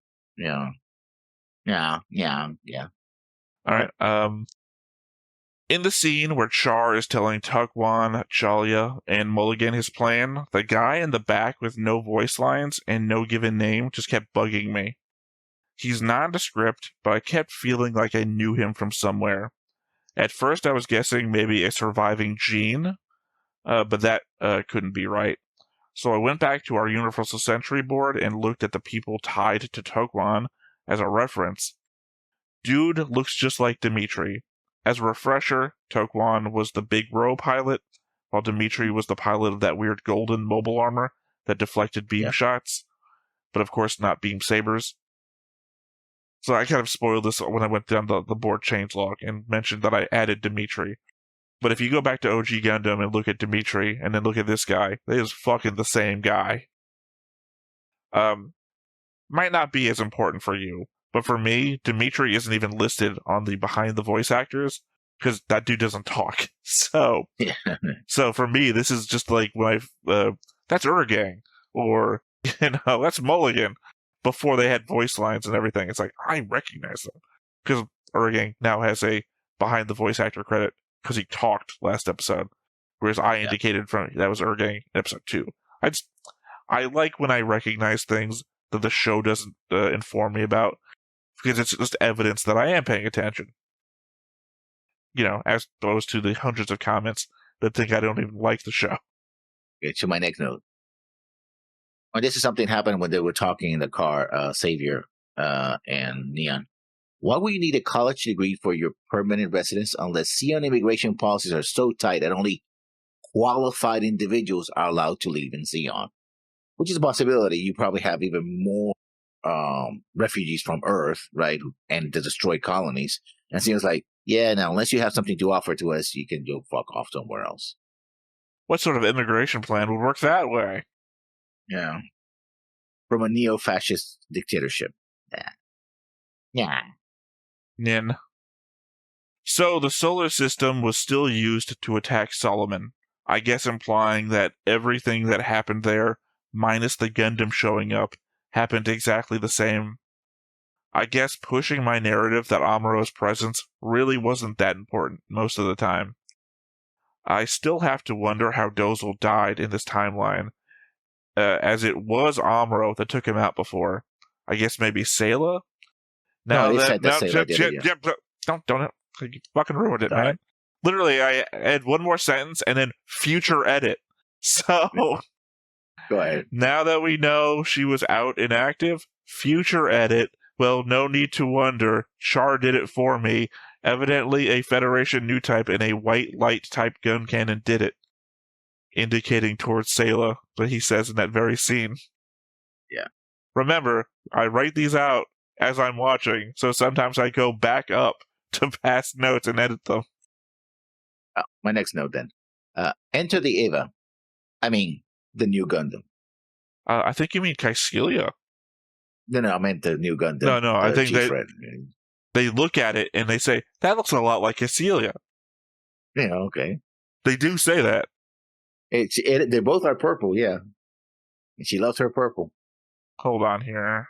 Yeah. Alright, in the scene where Char is telling Tukwon, Chalia, and Mulligan his plan, the guy in the back with no voice lines and no given name just kept bugging me. He's nondescript, but I kept feeling like I knew him from somewhere. At first I was guessing maybe a surviving gene, but that couldn't be right. So I went back to our Universal Century board and looked at the people tied to Tukwon as a reference. Dude looks just like Dimitri. As a refresher, Tukwon was the Big Row pilot, while Dimitri was the pilot of that weird golden mobile armor that deflected beam shots, but of course not beam sabers. So I kind of spoiled this when I went down the board changelog and mentioned that I added Dimitri. But if you go back to OG Gundam and look at Dimitri, and then look at this guy, they is fucking the same guy. Might not be as important for you, but for me, Dimitri isn't even listed on the behind the voice actors, because that dude doesn't talk. So for me, this is just like when that's Uragang, or, that's Mulligan, before they had voice lines and everything. It's like, I recognize them. Because Uragang now has a behind the voice actor credit, because he talked last episode, whereas I indicated that was Uragang in episode 2. I like when I recognize things that the show doesn't inform me about, because it's just evidence that I am paying attention. As opposed to the hundreds of comments that think I don't even like the show. Okay, to my next note. Well, this is something happened when they were talking in the car, Xavier and Neon. Why would you need a college degree for your permanent residence unless Sion immigration policies are so tight that only qualified individuals are allowed to leave in Sion? Which is a possibility. You probably have even more refugees from Earth, right, and the destroyed colonies. And Sion's like, yeah, now, unless you have something to offer to us, you can go fuck off somewhere else. What sort of immigration plan would work that way? Yeah. From a neo-fascist dictatorship. Yeah. Nin. So the solar system was still used to attack Solomon, I guess implying that everything that happened there, minus the Gundam showing up, happened exactly the same. I guess pushing my narrative that Amuro's presence really wasn't that important most of the time. I still have to wonder how Dozle died in this timeline, as it was Amuro that took him out before. I guess maybe Sayla? Don't you fucking ruined it, man. Right. Literally, I add one more sentence and then future edit. So, go ahead. Now that we know she was out inactive, future edit. Well, no need to wonder. Char did it for me, Evidently, a Federation new type and a white light type gun cannon did it, indicating towards Sayla, but he says in that very scene. Yeah. Remember, I write these out as I'm watching, so sometimes I go back up to past notes and edit them. My next note then. Enter the Eva. I mean, the new Gundam. I think you mean Caecilia. No, I meant the new Gundam. No, I think G-Fred. they look at it and they say, that looks a lot like Caecilia. Yeah, okay. They do say that. They both are purple, yeah. And she loves her purple. Hold on here.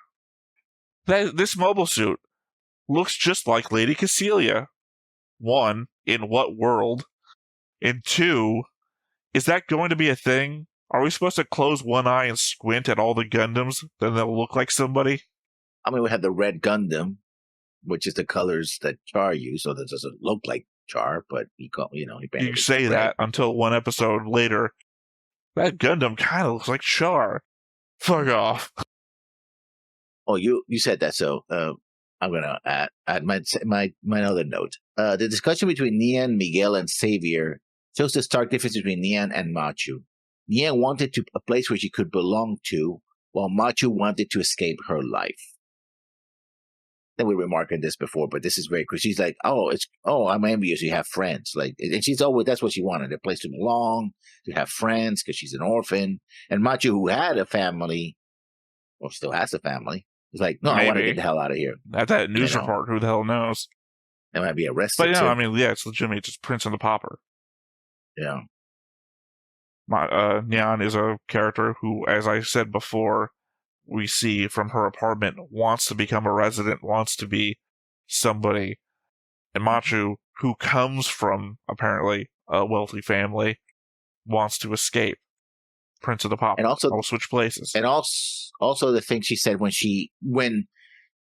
This mobile suit looks just like Lady Caecilia. 1, in what world? And 2, is that going to be a thing? Are we supposed to close one eye and squint at all the Gundams? Then they'll look like somebody? I mean, we have the red Gundam, which is the colors that Char used, so that doesn't look like Char, but he You say that until one episode later. That Gundam kind of looks like Char. Fuck off. Oh, you said that, so I'm gonna add my other note. The discussion between Nian, Miguel, and Xavier shows the stark difference between Nian and Machu. Nian wanted a place where she could belong to, while Machu wanted to escape her life. I think we remarked on this before, but this is very cool. She's like, I'm envious you have friends. Like, and she's always, that's what she wanted, a place to belong, to have friends, because she's an orphan. And Machu, who had a family, or still has a family, is like, no, I want to get the hell out of here. At that news report, who the hell knows? They might be arrested. But I mean, it's legitimately just Prince and the Pauper. Yeah. Nyan is a character who, as I said before, we see from her apartment, wants to become a resident, wants to be somebody. And Machu, who comes from, apparently, a wealthy family, wants to escape. Prince of the Pauper. And also, will switch places. And also the thing she said when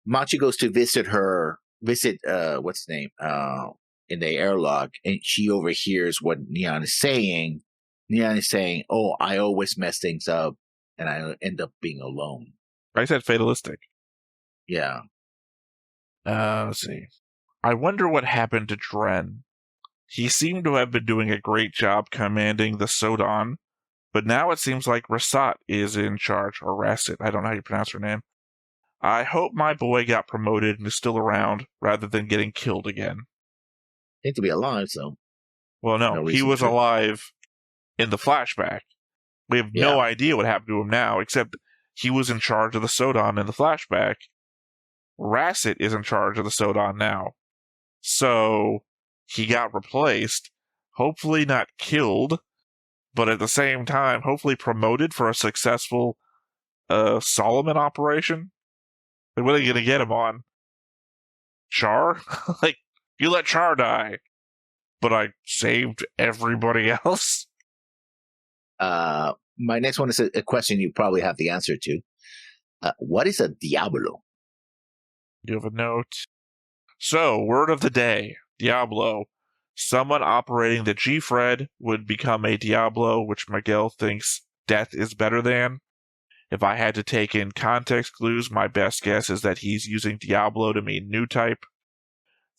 Machu goes to visit what's his name, in the airlock, and she overhears what Nyan is saying. Nyan is saying, "Oh, I always mess things up, and I end up being alone." I said fatalistic. Yeah. Let's see. I wonder what happened to Dren. He seemed to have been doing a great job commanding the Sodan, but now it seems like Rasat is in charge, or Rasset, I don't know how you pronounce her name. I hope my boy got promoted and is still around, rather than getting killed again. Need to be alive, so. Well, no he was alive in the flashback. We have no idea what happened to him now, except he was in charge of the Sodan in the flashback. Rasset is in charge of the Sodan now. So, he got replaced, hopefully not killed, but at the same time, hopefully promoted for a successful Solomon operation. Like, what are they going to get him on? Char? Like, you let Char die, but I saved everybody else? My next one is a question you probably have the answer to. What is a Diablo? You have a note. So, word of the day, Diablo. Someone operating the G-Fred would become a Diablo, which Miguel thinks death is better than. If I had to take in context clues, my best guess is that he's using Diablo to mean new type.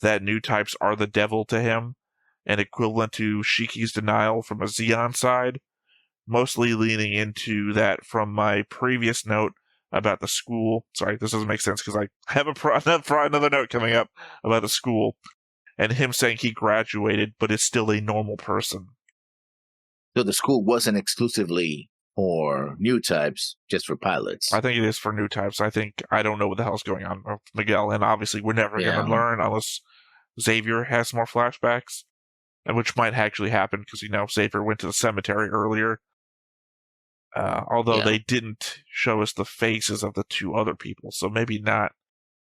That new types are the devil to him, and equivalent to Shiki's denial from a Xeon side. Mostly leaning into that from my previous note about the school. Sorry, this doesn't make sense because I have another note coming up about the school. And him saying he graduated, but is still a normal person. So the school wasn't exclusively for new types, just for pilots. I think it is for new types. I don't know what the hell's going on with Miguel, and obviously we're never going to learn unless Xavier has more flashbacks, and which might actually happen because, Xavier went to the cemetery earlier. Although they didn't show us the faces of the two other people, so maybe not.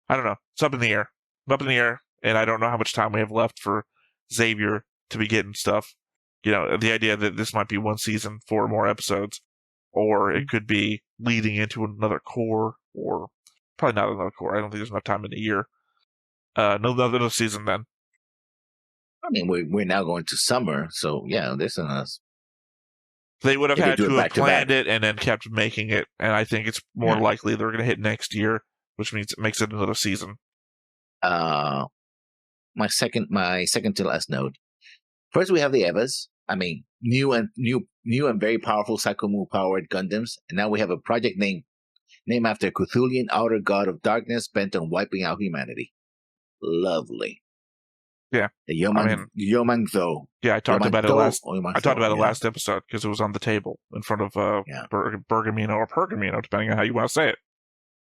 I don't know. It's up in the air. And I don't know how much time we have left for Xavier to be getting stuff. The idea that this might be one season, 4 more episodes, or it could be leading into another core, or probably not another core. I don't think there's enough time in the year. Another season then. I mean, we're now going to summer, so there's enough. They would have had to have planned it and then kept making it, and I think it's more likely they're going to hit next year, which means it makes it another season. my second to last note. First, we have the Evas. I mean, new and very powerful Psychomu powered Gundams, and now we have a project named after a Cthulhian outer god of darkness bent on wiping out humanity. Lovely. Yeah, The Yomangtho. Yeah, I talked about it Yomangtho, last episode because it was on the table in front of Bergamino or Pergamino, depending on how you want to say it.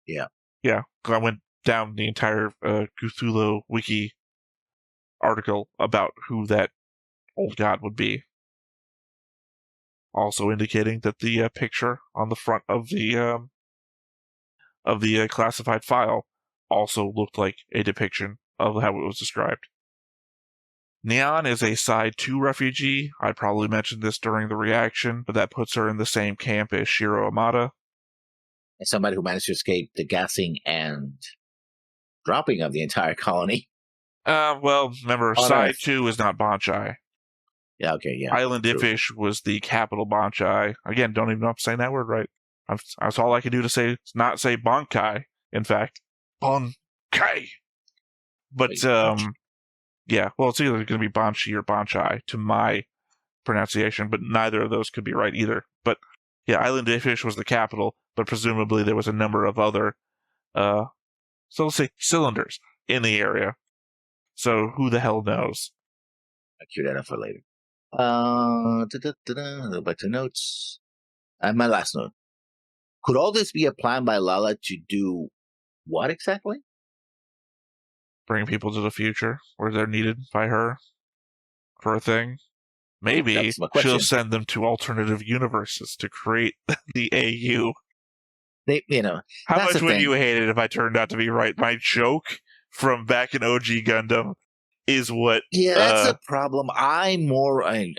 Yeah. Yeah, because I went down the entire Cthulhu wiki article about who that old god would be. Also indicating that the picture on the front of the classified file also looked like a depiction of how it was described. Neon is a Side 2 refugee. I probably mentioned this during the reaction, but that puts her in the same camp as Shiro Amada. And somebody who managed to escape the gassing and dropping of the entire colony. Well, remember, Side 2 is not Banchai. Yeah, okay, yeah. Island Ifish was the capital Banchai. Again, don't even know if I'm saying that word right. That's all I can do to say, not say Bankai, in fact. Bankai! But, yeah, well, it's either going to be Banshi or Banchai to my pronunciation, but neither of those could be right either. But, yeah, Island Ifish was the capital, but presumably there was a number of other, so let's say cylinders in the area. So who the hell knows? I'll cue that up for later. Go back to notes. And my last note. Could all this be a plan by Lala to do what exactly? Bring people to the future where they're needed by her for a thing. Maybe she'll send them to alternative universes to create the AU. How much would you hate it if I turned out to be right? My joke from back in OG Gundam is what... Yeah, that's a problem. I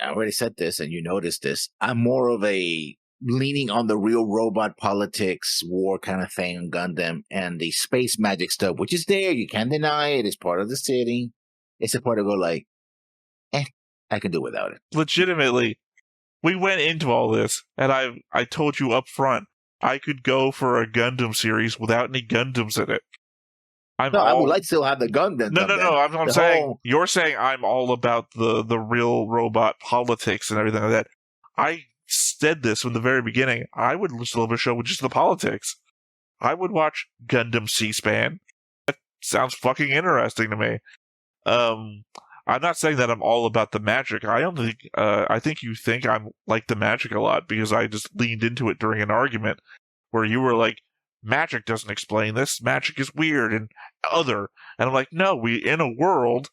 already said this and you noticed this. I'm more of a leaning on the real robot politics war kind of thing on Gundam and the space magic stuff, which is there. You can't deny it. It's part of the city. It's a part of I can do without it. Legitimately, we went into all this, and I told you up front, I could go for a Gundam series without any Gundams in it. I would like to still have the Gundam. No. I'm saying you're saying I'm all about the real robot politics and everything like that. I said this from the very beginning. I would still have a show with just the politics. I would watch Gundam C-SPAN. That sounds fucking interesting to me. I'm not saying that I'm all about the magic. I think you think I'm like the magic a lot because I just leaned into it during an argument where you were like, magic doesn't explain this. Magic is weird and other. And I'm like, no, we in a world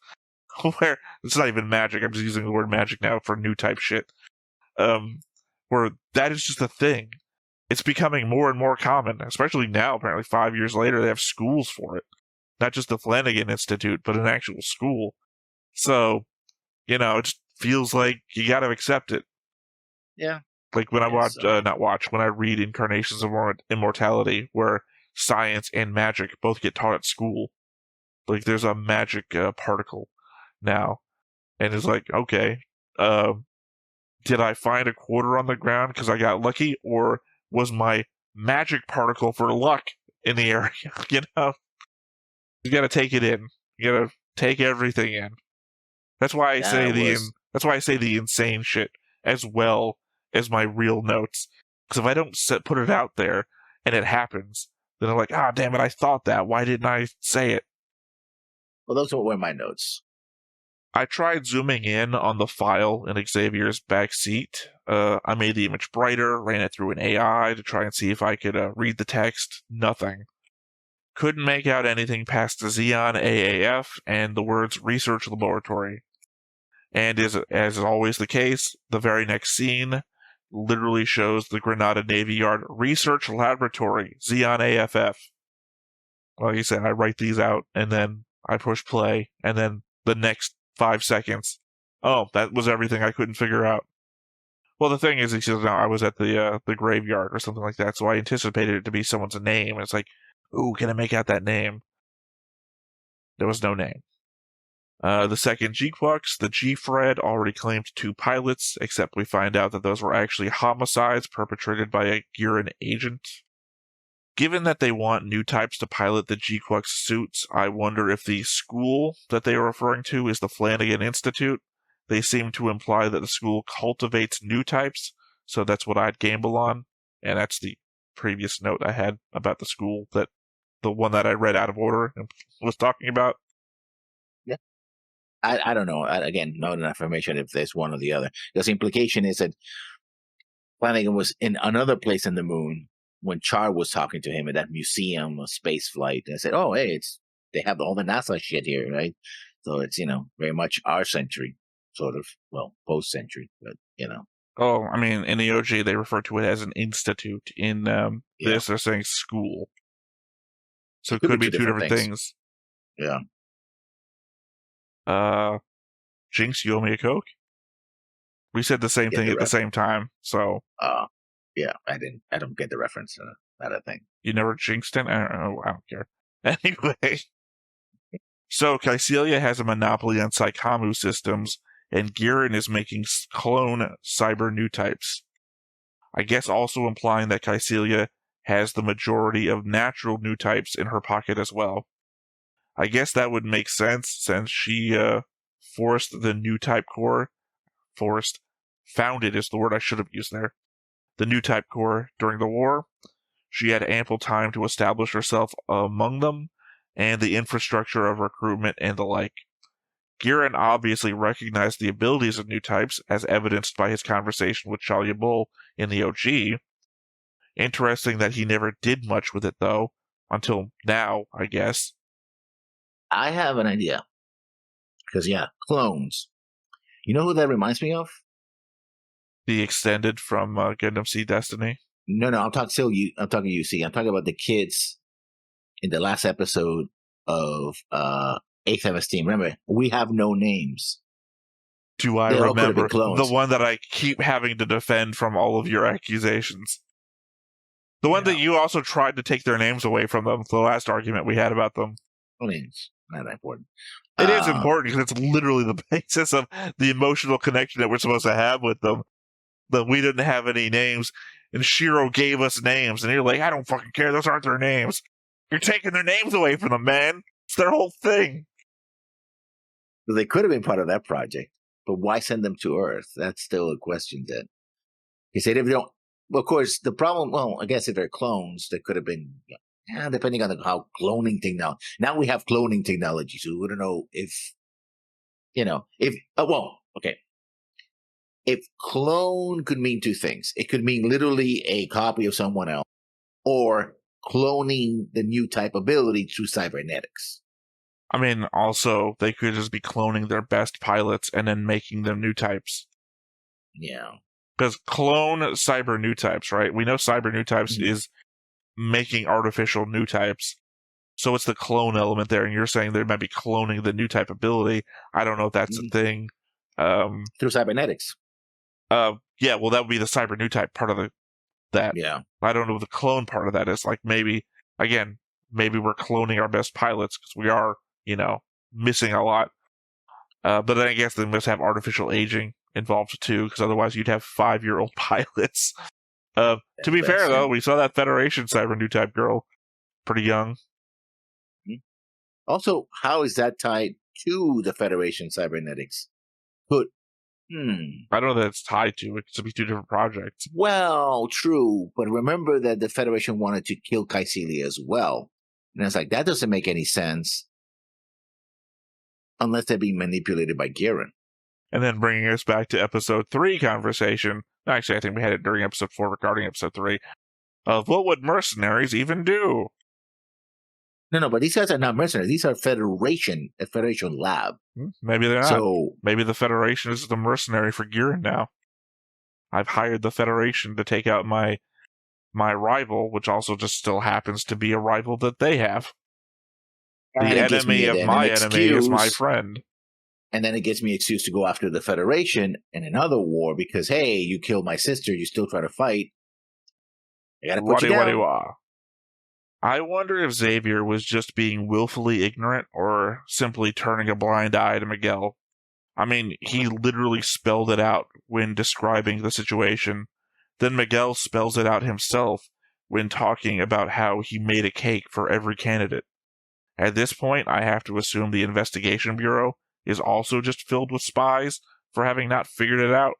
where it's not even magic. I'm just using the word magic now for new type shit. Where that is just a thing. It's becoming more and more common, especially now. Apparently 5 years later, they have schools for it. Not just the Flanagan Institute, but an actual school. So, it just feels like you got to accept it. Yeah. Like when when I read Incarnations of Immortality, where science and magic both get taught at school. Like there's a magic particle now. And it's like, okay, did I find a quarter on the ground because I got lucky, or was my magic particle for luck in the area? You got to take it in. You got to take everything in. That's why I say the insane shit as well as my real notes. Because if I don't put it out there and it happens, then I'm like, damn it, I thought that. Why didn't I say it? Well, those were my notes. I tried zooming in on the file in Xavier's back seat. I made the image brighter, ran it through an AI to try and see if I could read the text. Nothing. Couldn't make out anything past the Xeon AAF and the words Research Laboratory. And as is always the case, the very next scene literally shows the Granada Navy Yard Research Laboratory, Xeon AFF. Like I said, I write these out, and then I push play, and then the next 5 seconds, that was everything I couldn't figure out. Well, the thing is, he says, no, I was at the graveyard or something like that, so I anticipated it to be someone's name, and it's like, ooh, can I make out that name? There was no name. The second GQuuuuuX, the G-Fred, already claimed 2 pilots, except we find out that those were actually homicides perpetrated by a Guren agent. Given that they want new types to pilot the GQuuuuuX suits, I wonder if the school that they are referring to is the Flanagan Institute. They seem to imply that the school cultivates new types, so that's what I'd gamble on. And that's the previous note I had about the school, that the one that I read out of order and was talking about. Yeah. I don't know. Again, not enough information if there's one or the other. Because the implication is that Flanagan was in another place in the moon when Char was talking to him at that museum of space flight, and said, "Oh, hey, they have all the NASA shit here, right? So it's very much our century, sort of. Well, post century, but Oh, I mean, in the OG, they refer to it as an institute. In this, they're saying school. So it could be two different things. Yeah. Jinx, you owe me a Coke? We said the same thing at the same time, so. Yeah, I don't get the reference. Not a thing. You never jinxed it? I don't care. Anyway. So, Kycelia has a monopoly on Psychomu systems, and Giran is making clone cyber new types. I guess also implying that Kycelia has the majority of natural new types in her pocket as well. I guess that would make sense since she forced the new type core. Founded is the word I should have used there. The new type core during the war. She had ample time to establish herself among them, and the infrastructure of recruitment and the like. Giran obviously recognized the abilities of new types, as evidenced by his conversation with Shalia Bull in the OG. Interesting that he never did much with it, though, until now, I guess. I have an idea. Because, clones. You know who that reminds me of? The extended from Gundam Seed Destiny? No, I'm talking UC. I'm talking about the kids in the last episode of 8th Team. Remember, we have no names. Do I remember the one that I keep having to defend from all of your accusations? The one that you also tried to take their names away from them, the last argument we had about them. I mean, it's not that important. It is important because it's literally the basis of the emotional connection that we're supposed to have with them. That we didn't have any names, and Shiro gave us names, and you're like, I don't fucking care, those aren't their names. You're taking their names away from them, man. It's their whole thing. They could have been part of that project, but why send them to Earth? That's still a question then. He said if they don't, well, of course, the problem, I guess if they're clones, they could have been, depending on how cloning technology. Now we have cloning technology, so we don't know if, okay. If clone could mean two things, it could mean literally a copy of someone else, or cloning the new type ability through cybernetics. I mean, also, they could just be cloning their best pilots and then making them new types. Yeah. Because clone cyber new types, right? We know cyber new types is making artificial new types. So it's the clone element there, and you're saying they might be cloning the new type ability. I don't know if that's a thing. Through cybernetics. Yeah, well, that would be the cyber new type part of that. Yeah. I don't know what the clone part of that is. Like, maybe we're cloning our best pilots because we are, missing a lot. But then I guess they must have artificial aging involved too, because otherwise you'd have 5-year-old pilots. To be fair, though, we saw that Federation cyber new type girl pretty young. Also, how is that tied to the Federation cybernetics? I don't know that it's tied to it. It could be two different projects. Well, true, but remember that the Federation wanted to kill Kycelia as well. And it's like, that doesn't make any sense unless they're being manipulated by Giran. And then bringing us back to episode 3 conversation. Actually, I think we had it during episode 4 regarding episode 3. Of what would mercenaries even do? No, but these guys are not mercenaries. These are a Federation lab. Maybe they're not. So, maybe the Federation is the mercenary for Giran now. I've hired the Federation to take out my rival, which also just still happens to be a rival that they have. The enemy of my enemy is my friend. And then it gives me an excuse to go after the Federation in another war because, hey, you killed my sister, you still try to fight. I gotta put you down. I wonder if Xavier was just being willfully ignorant or simply turning a blind eye to Miguel. I mean, he literally spelled it out when describing the situation. Then Miguel spells it out himself, when talking about how he made a cake for every candidate. At this point, I have to assume the investigation bureau is also just filled with spies for having not figured it out.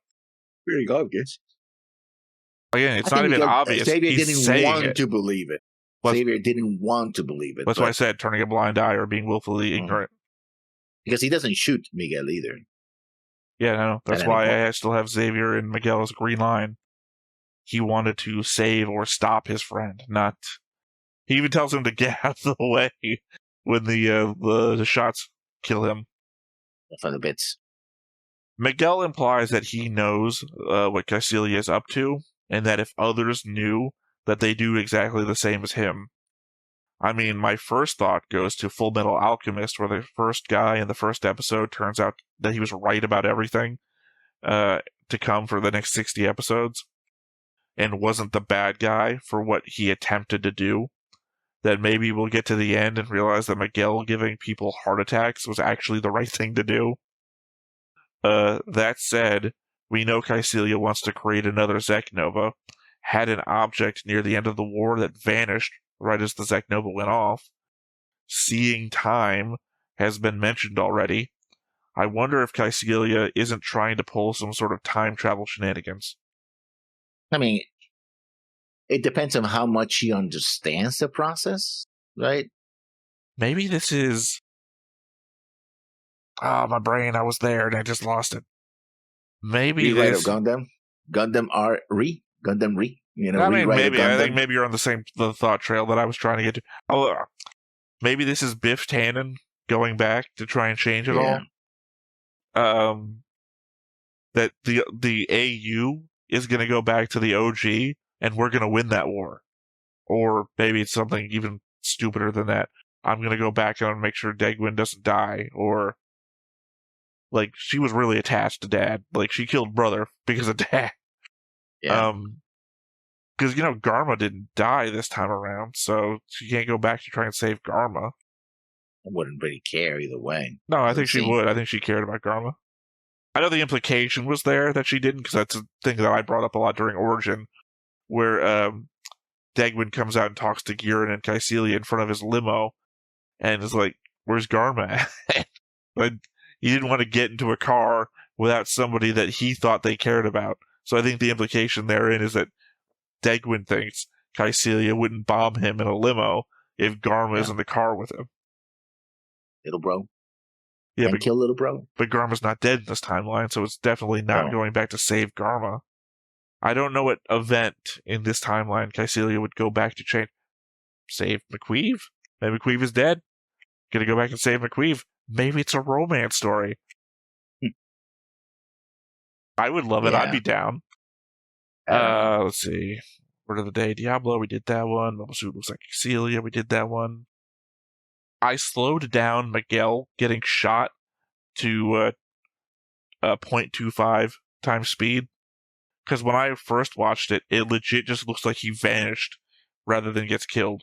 Pretty obvious. Again, it's not even obvious. Xavier He's didn't saying want it. to believe it. Xavier didn't want to believe it. That's why I said turning a blind eye or being willfully ignorant. Because he doesn't shoot Miguel either. Yeah, no. That's why I still have Xavier and Miguel as green line. He wanted to save or stop his friend, not... He even tells him to get out of the way when the shots kill him. For the bits. Miguel implies that he knows what Caecilia is up to, and that if others knew, that they do exactly the same as him. I mean, my first thought goes to Full Metal Alchemist, where the first guy in the first episode turns out that he was right about everything to come for the next 60 episodes, and wasn't the bad guy for what he attempted to do. That maybe we'll get to the end and realize that Miguel giving people heart attacks was actually the right thing to do. That said, we know Caecilia wants to create another Zek Nova, had an object near the end of the war that vanished right as the Zek Nova went off. Seeing time has been mentioned already. I wonder if Caecilia isn't trying to pull some sort of time travel shenanigans. I mean, it depends on how much she understands the process, right? Maybe this is... my brain, I was there and I just lost it. Maybe Rewrite this... of Gundam? Gundam Re? You know, I mean, maybe. I think maybe you're on the thought trail that I was trying to get to. Oh, maybe this is Biff Tannen going back to try and change it all. That the AU is going to go back to the OG, and we're going to win that war. Or maybe it's something even stupider than that. I'm going to go back and make sure Degwin doesn't die. Or, like, she was really attached to Dad. Like, she killed brother because of Dad. Yeah. Because, Garma didn't die this time around, so she can't go back to try and save Garma. I wouldn't really care either way. No, I think she would. I think she cared about Garma. I know the implication was there that she didn't, because that's a thing that I brought up a lot during Origin, where Degwin comes out and talks to Giran and Caecilia in front of his limo, and is like, where's Garma at? But he didn't want to get into a car without somebody that he thought they cared about. So I think the implication therein is that Degwin thinks Caecilia wouldn't bomb him in a limo if Garma is in the car with him. Little bro. Yeah, but kill little bro. But Garma's not dead in this timeline, so it's definitely not going back to save Garma. I don't know what event in this timeline Caecilia would go back to change. Save McQueeve? Maybe McQueeve is dead. Gonna go back and save McQueeve. Maybe it's a romance story. I would love it. I'd be down. Let's see. Word of the Day, Diablo, we did that one. Mobile Suit looks like Caecilia, we did that one. I slowed down Miguel getting shot to 0.25 times speed. Because when I first watched it, it legit just looks like he vanished rather than gets killed.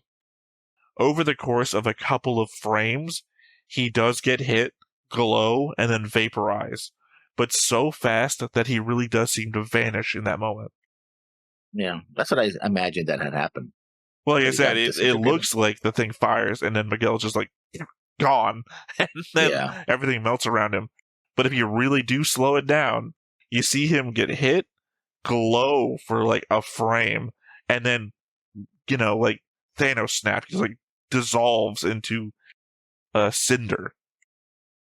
Over the course of a couple of frames, he does get hit, glow, and then vaporize. But so fast that he really does seem to vanish in that moment. Yeah, that's what I imagined that had happened. Well, like I said, it looks like the thing fires, and then Miguel's just like, gone. And then everything melts around him. But if you really do slow it down, you see him get hit, glow for like a frame, and then, like Thanos snap, he's like dissolves into a cinder.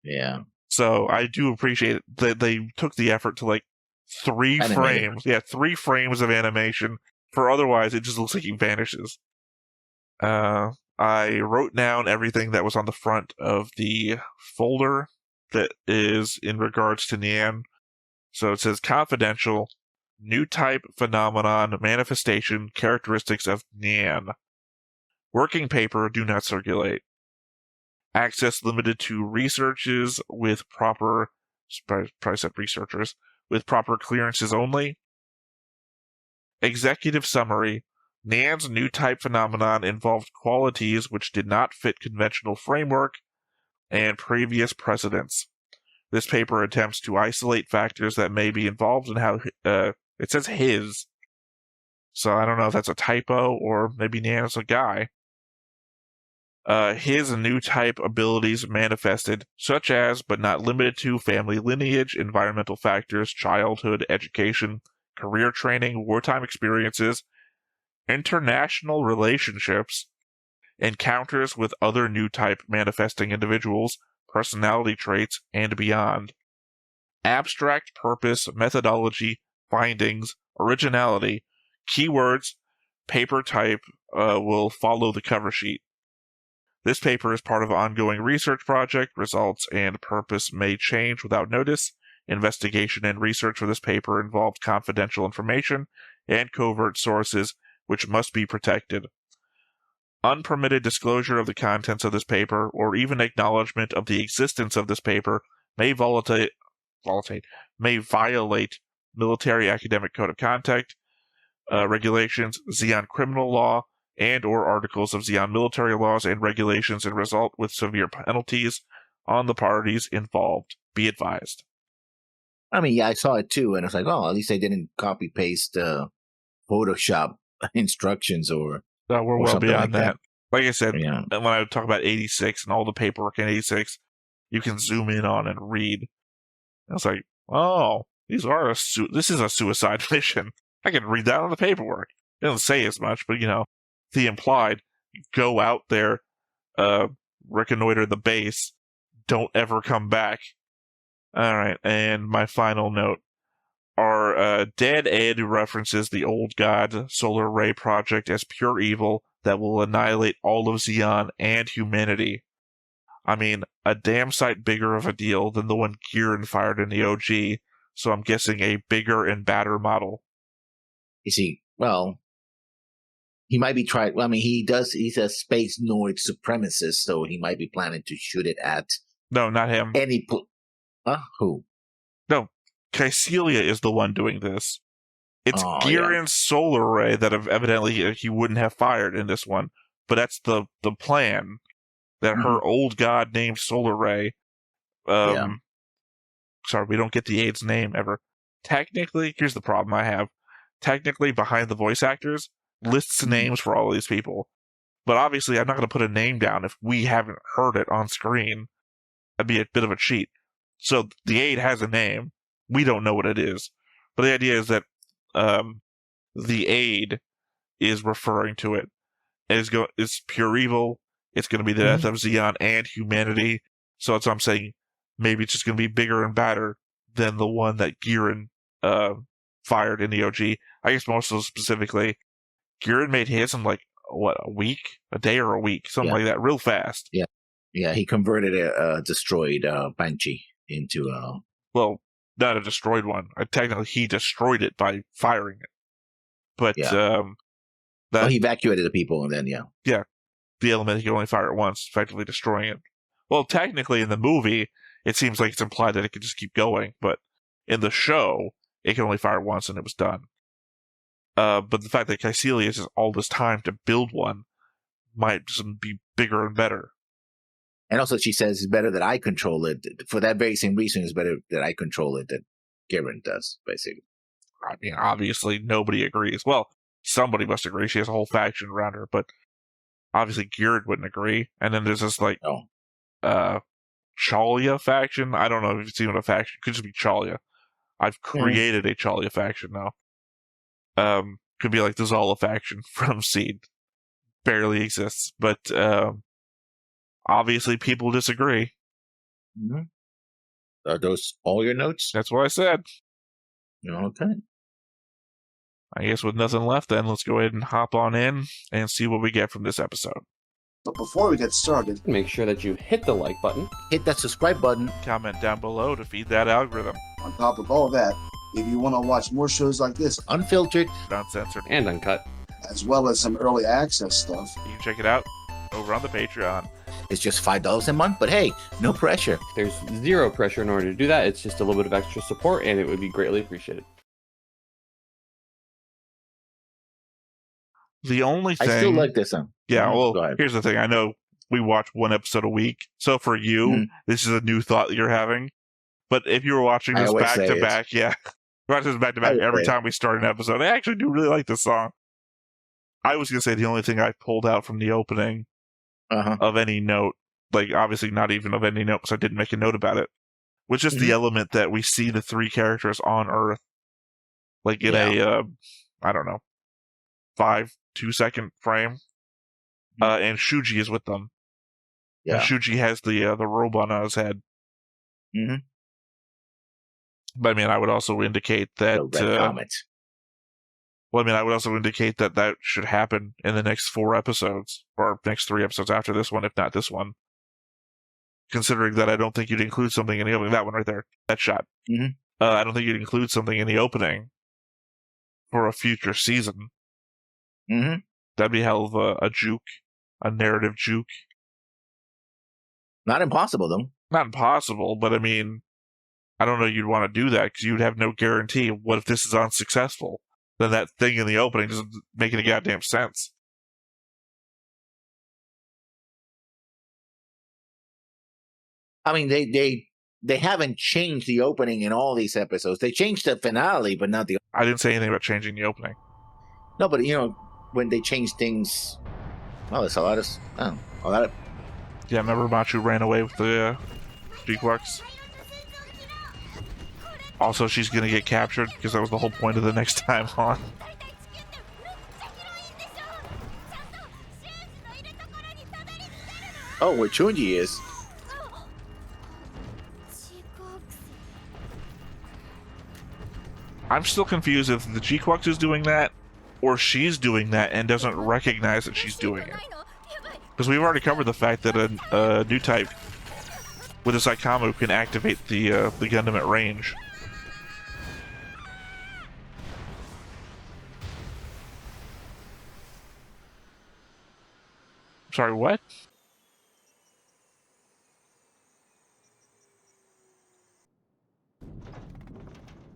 Yeah. So I do appreciate that they took the effort to like 3 frames. Yeah, 3 frames of animation. For otherwise, it just looks like he vanishes. I wrote down everything that was on the front of the folder that is in regards to Nian. So it says confidential, new type, phenomenon, manifestation, characteristics of Nian. Working paper, do not circulate. Access limited to researchers with proper, probably said researchers, with proper clearances only. Executive summary. Nian's new type phenomenon involved qualities which did not fit conventional framework and previous precedents. This paper attempts to isolate factors that may be involved in how, it says his. So I don't know if that's a typo or maybe Nana's a guy. His new type abilities manifested, such as, but not limited to, family lineage, environmental factors, childhood, education, career training, wartime experiences, international relationships, encounters with other new type manifesting individuals, personality traits, and beyond. Abstract purpose, methodology, findings, originality, keywords, paper type will follow the cover sheet. This paper is part of an ongoing research project. Results and purpose may change without notice. Investigation and research for this paper involved confidential information and covert sources, which must be protected. Unpermitted disclosure of the contents of this paper, or even acknowledgement of the existence of this paper, may violate military academic code of conduct, regulations, Xeon criminal law, and or articles of Xeon military laws and regulations, and result with severe penalties on the parties involved. Be advised. I mean, yeah, I saw it too, and I was like, oh, at least they didn't copy-paste Photoshop instructions or we're well beyond that. Like I said, yeah. when I talk about 86 and all the paperwork in 86, you can zoom in on and read. And it's like, oh, this is a suicide mission. I can read that on the paperwork. It doesn't say as much, but, the implied, go out there, reconnoiter the base, don't ever come back. All right, and my final note. Our dead Ed references the old god solar ray project as pure evil that will annihilate all of Xeon and humanity. I mean, a damn sight bigger of a deal than the one Kieran fired in the OG, so I'm guessing a bigger and badder model. You see, well, he might be trying. Well, I mean, he's a space Noid supremacist, so he might be planning to shoot it at. No, not him. Who? No, Caecilia is the one doing this. It's Kieran's solar ray that evidently he wouldn't have fired in this one, but that's the plan. That her old god named solar ray. Sorry, we don't get the aid's name ever. Technically, here's the problem I have. Technically, behind the voice actors, lists names for all of these people. But obviously, I'm not going to put a name down if we haven't heard it on screen. That'd be a bit of a cheat. So the aid has a name. We don't know what it is. But the idea is that the aid is referring to it. It's pure evil. It's going to be the death of Xeon and humanity. So that's what I'm saying. Maybe it's just going to be bigger and badder than the one that Kieran fired in the OG. I guess most specifically, Kieran made his in a day or a week, something like that, real fast. Yeah, yeah. He converted a destroyed Banshee into well, not a destroyed one. Technically, he destroyed it by firing it. But he evacuated the people, and then the element he can only fire it once, effectively destroying it. Well, technically, in the movie, it seems like it's implied that it could just keep going, but in the show, it can only fire once, and it was done. But the fact that Caecilia has all this time to build one might just be bigger and better. And also, she says it's better that I control it. For that very same reason, it's better that I control it than Kieran does, basically. I mean, obviously, nobody agrees. Well, somebody must agree. She has a whole faction around her, but obviously, Kieran wouldn't agree. And then there's this, Chalia faction. I don't know if you've seen what a faction could just be Chalia. I've created a Chalia faction now. Could be like the Zola faction from Seed. Barely exists, but obviously people disagree. Mm-hmm. Are those all your notes? That's what I said. Okay. I guess with nothing left, then let's go ahead and hop on in and see what we get from this episode. But before we get started, make sure that you hit the like button, hit that subscribe button, comment down below to feed that algorithm. On top of all that, if you want to watch more shows like this, unfiltered, uncensored, and uncut, as well as some early access stuff, you can check it out over on the Patreon. It's just $5 a month, but hey, no pressure. There's zero pressure in order to do that. It's just a little bit of extra support, and it would be greatly appreciated. The only thing... I still like this one. Yeah, well, here's the thing. I know we watch one episode a week, so for you, this is a new thought that you're having. But if you were watching this back-to-back, watching this back-to-back every time we start an episode, I actually do really like this song. I was gonna say the only thing I pulled out from the opening of any note, like obviously not even of any note because I didn't make a note about it, was just the element that we see the three characters on Earth, like in a, I don't know, 2-second frame, and Shuji is with them. Yeah. And Shuji has the robot on his head. But I mean, I would also indicate that The red comet. Well, I mean, I would also indicate that that should happen in the next 4 episodes, or next 3 episodes after this one, if not this one. Considering that I don't think you'd include something in the opening. That one right there, that shot. I don't think you'd include something in the opening for a future season. That'd be hell of a juke, a narrative juke. Not impossible, though. Not impossible, but I mean, I don't know you'd want to do that because you'd have no guarantee. What if this is unsuccessful? Then that thing in the opening doesn't make any goddamn sense. I mean, they haven't changed the opening in all these episodes. They changed the finale, but not the. I didn't say anything about changing the opening. No, but you know when they change things. Well, there's a lot of. Yeah, remember Machu ran away with the gquuuuuuux? Also, she's gonna get captured because that was the whole point of the next time on. Oh, where Chunji is. I'm still confused if the gquuuuuuux is doing that, or she's doing that and doesn't recognize that she's doing it. Because we've already covered the fact that a new type with a Saikamu can activate the Gundam at range. Sorry, what?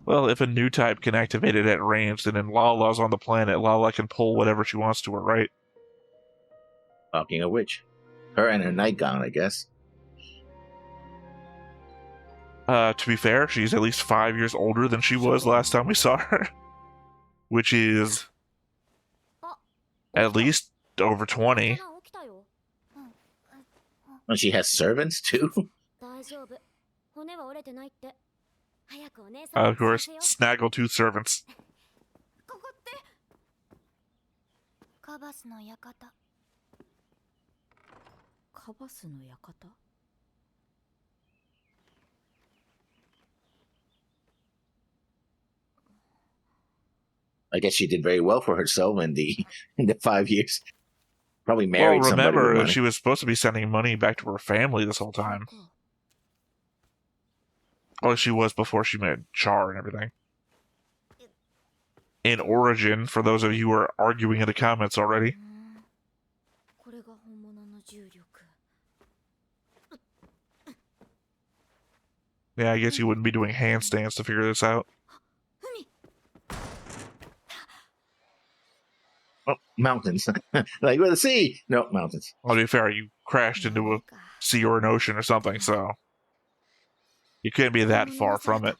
Well, if a new type can activate it at range, then in Lala's on the planet, Lala can pull whatever she wants to her, right? Talking of which, her and her nightgown, I guess. To be fair, she's at least 5 years older than she was last time we saw her. Which is at least over 20. And she has servants, too? Of course, snaggletooth servants. I guess she did very well for herself in the 5 years. Probably married well, somebody. Remember, she was supposed to be sending money back to her family this whole time. Oh, she was before she met Char and everything. In Origin, for those of you who are arguing in the comments already. Yeah, I guess you wouldn't be doing handstands to figure this out. Oh, mountains. Like, with the sea. No, mountains. Well, to be fair, you crashed into a sea or an ocean or something, so you couldn't be that far from it.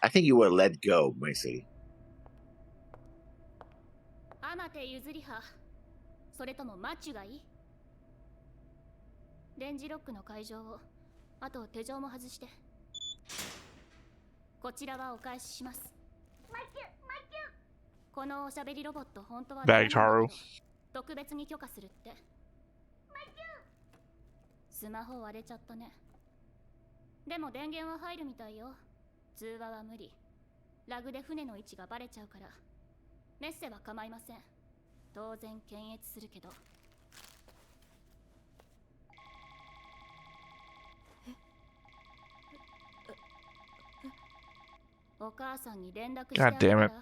I think you were let go, basically. アマテ譲り派それともマッチュがいいレンジロックの会場をあと手錠も外してこちらはお返ししますマッチュこのおしゃべりロボット本当は特別に許可するってマッチュスマホ割れちゃったねでも電源は入るみたいよ通話は無理ラグで船の位置がバレちゃうからメッセは構いません当然検閲するけどお母さんに連絡してあ God げた damn ら it.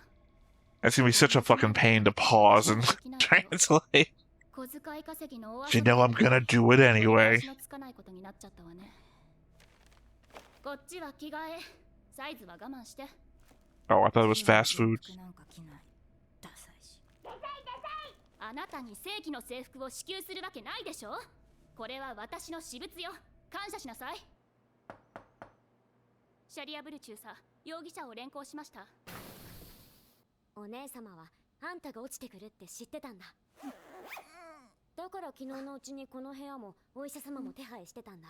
That's gonna be such a fucking pain to pause and translate. 小遣い稼ぎのお You know I'm gonna do it anyway. つかないことになっちゃったわねこっちは着替えサイズは我慢して Oh, I thought it was fast food. あなたに正規の制服を支給するわけないでしょこれは私の私物よ感謝しなさいシャリアブル中佐容疑者を連行しました。お姉様はあんたが落ちてくるって知ってたんだ。だから昨日のうちにこの部屋もお医者様も手配してたんだ。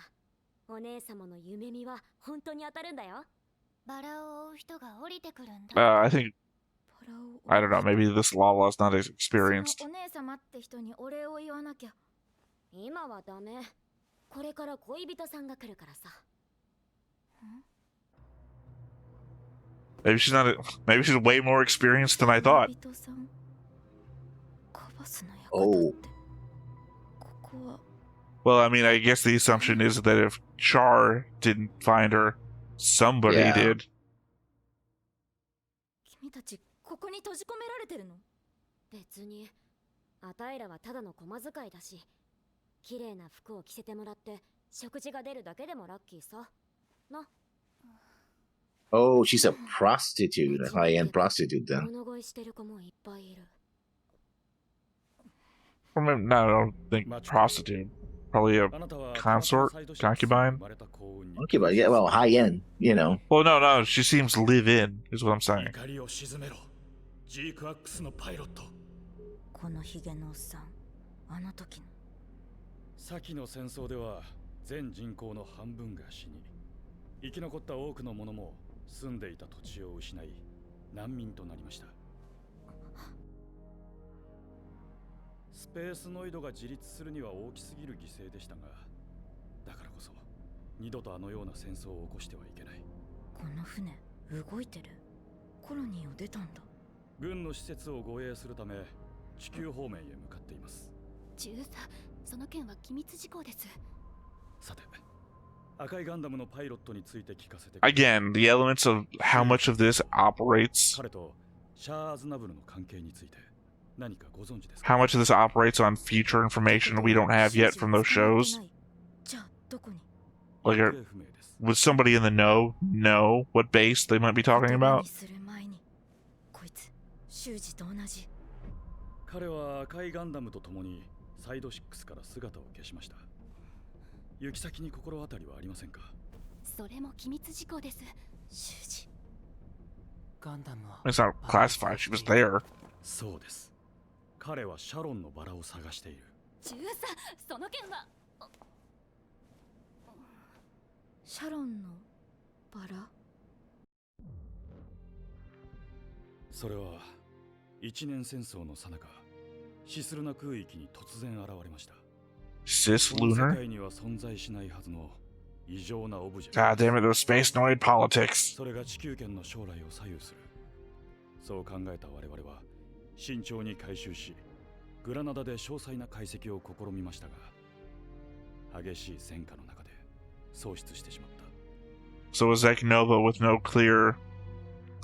お姉様の夢見は本当に当たるんだよ。バラを追う人が降りてくるんだ。I think I don't know. Maybe this Lala's not as experienced. お姉様って人にお礼を言わなきゃ。今はダメ。これから恋人さんが来るからさ。Maybe she's not. Maybe she's way more experienced than I thought. Oh. Well, I mean, I guess the assumption is that if Char didn't find her, somebody Yeah. did. 君たちここに閉じ込められてるの？別に。あたいらはただの駒使いだし、綺麗な服を着せてもらって食事が出るだけでもラッキーさ。な。Oh, she's a prostitute, a high-end prostitute then. 物乞いしてる子もいっぱいいる。Or maybe, no, I don't think prostitute. Probably a consort, concubine. Okay, but yeah, well, high-end, you know. Well, no, she seems to live in, is what I'm saying. このヒゲのおっさん、あの時の。先の戦争では全人口の半分が死に、生き残った多くの者も住んでいた土地を失い、難民となりました。スペースノイドが自立するには大きすぎる犠牲でしたが、だからこそ二度とあのような戦争を起こしてはいけない。この船、動いてる。コロニーを出たんだ。軍の施設を護衛するため、地球方面へ向かっています。中佐、その件は機密事項です。さて、赤いガンダムのパイロットについて聞かせて。Again, the elements of how much of this operates. 彼とシャー・アズナブルの関係について何かご存知ですか？ How much of this operates on future information we don't have yet from those shows? じゃあどこに？ Like, would somebody in the know what base they might be talking about? こいつ、修二と同じ。彼は赤いガンダムと共にサイド6から姿を消しました。行き先に心当たりはありませんか？それも機密事項です。修二。ガンダムは。It's not classified. She was there. そうです。彼はシャロンのバラを探している。中佐、その件は。シャロンのバラ？それは一年戦争の最中、シスルナ空域に突然現れました。Cis 世 lunar? 界には存在しないはずの異常なオブジェ。 God damn it, those space noid politics. それが地球圏の将来を左右する。そう考えた我々は慎重に回収し、グラナダで詳細な解析を試みましたが、激しい戦火の中で喪失してしまった。 So a Zek Nova with no clear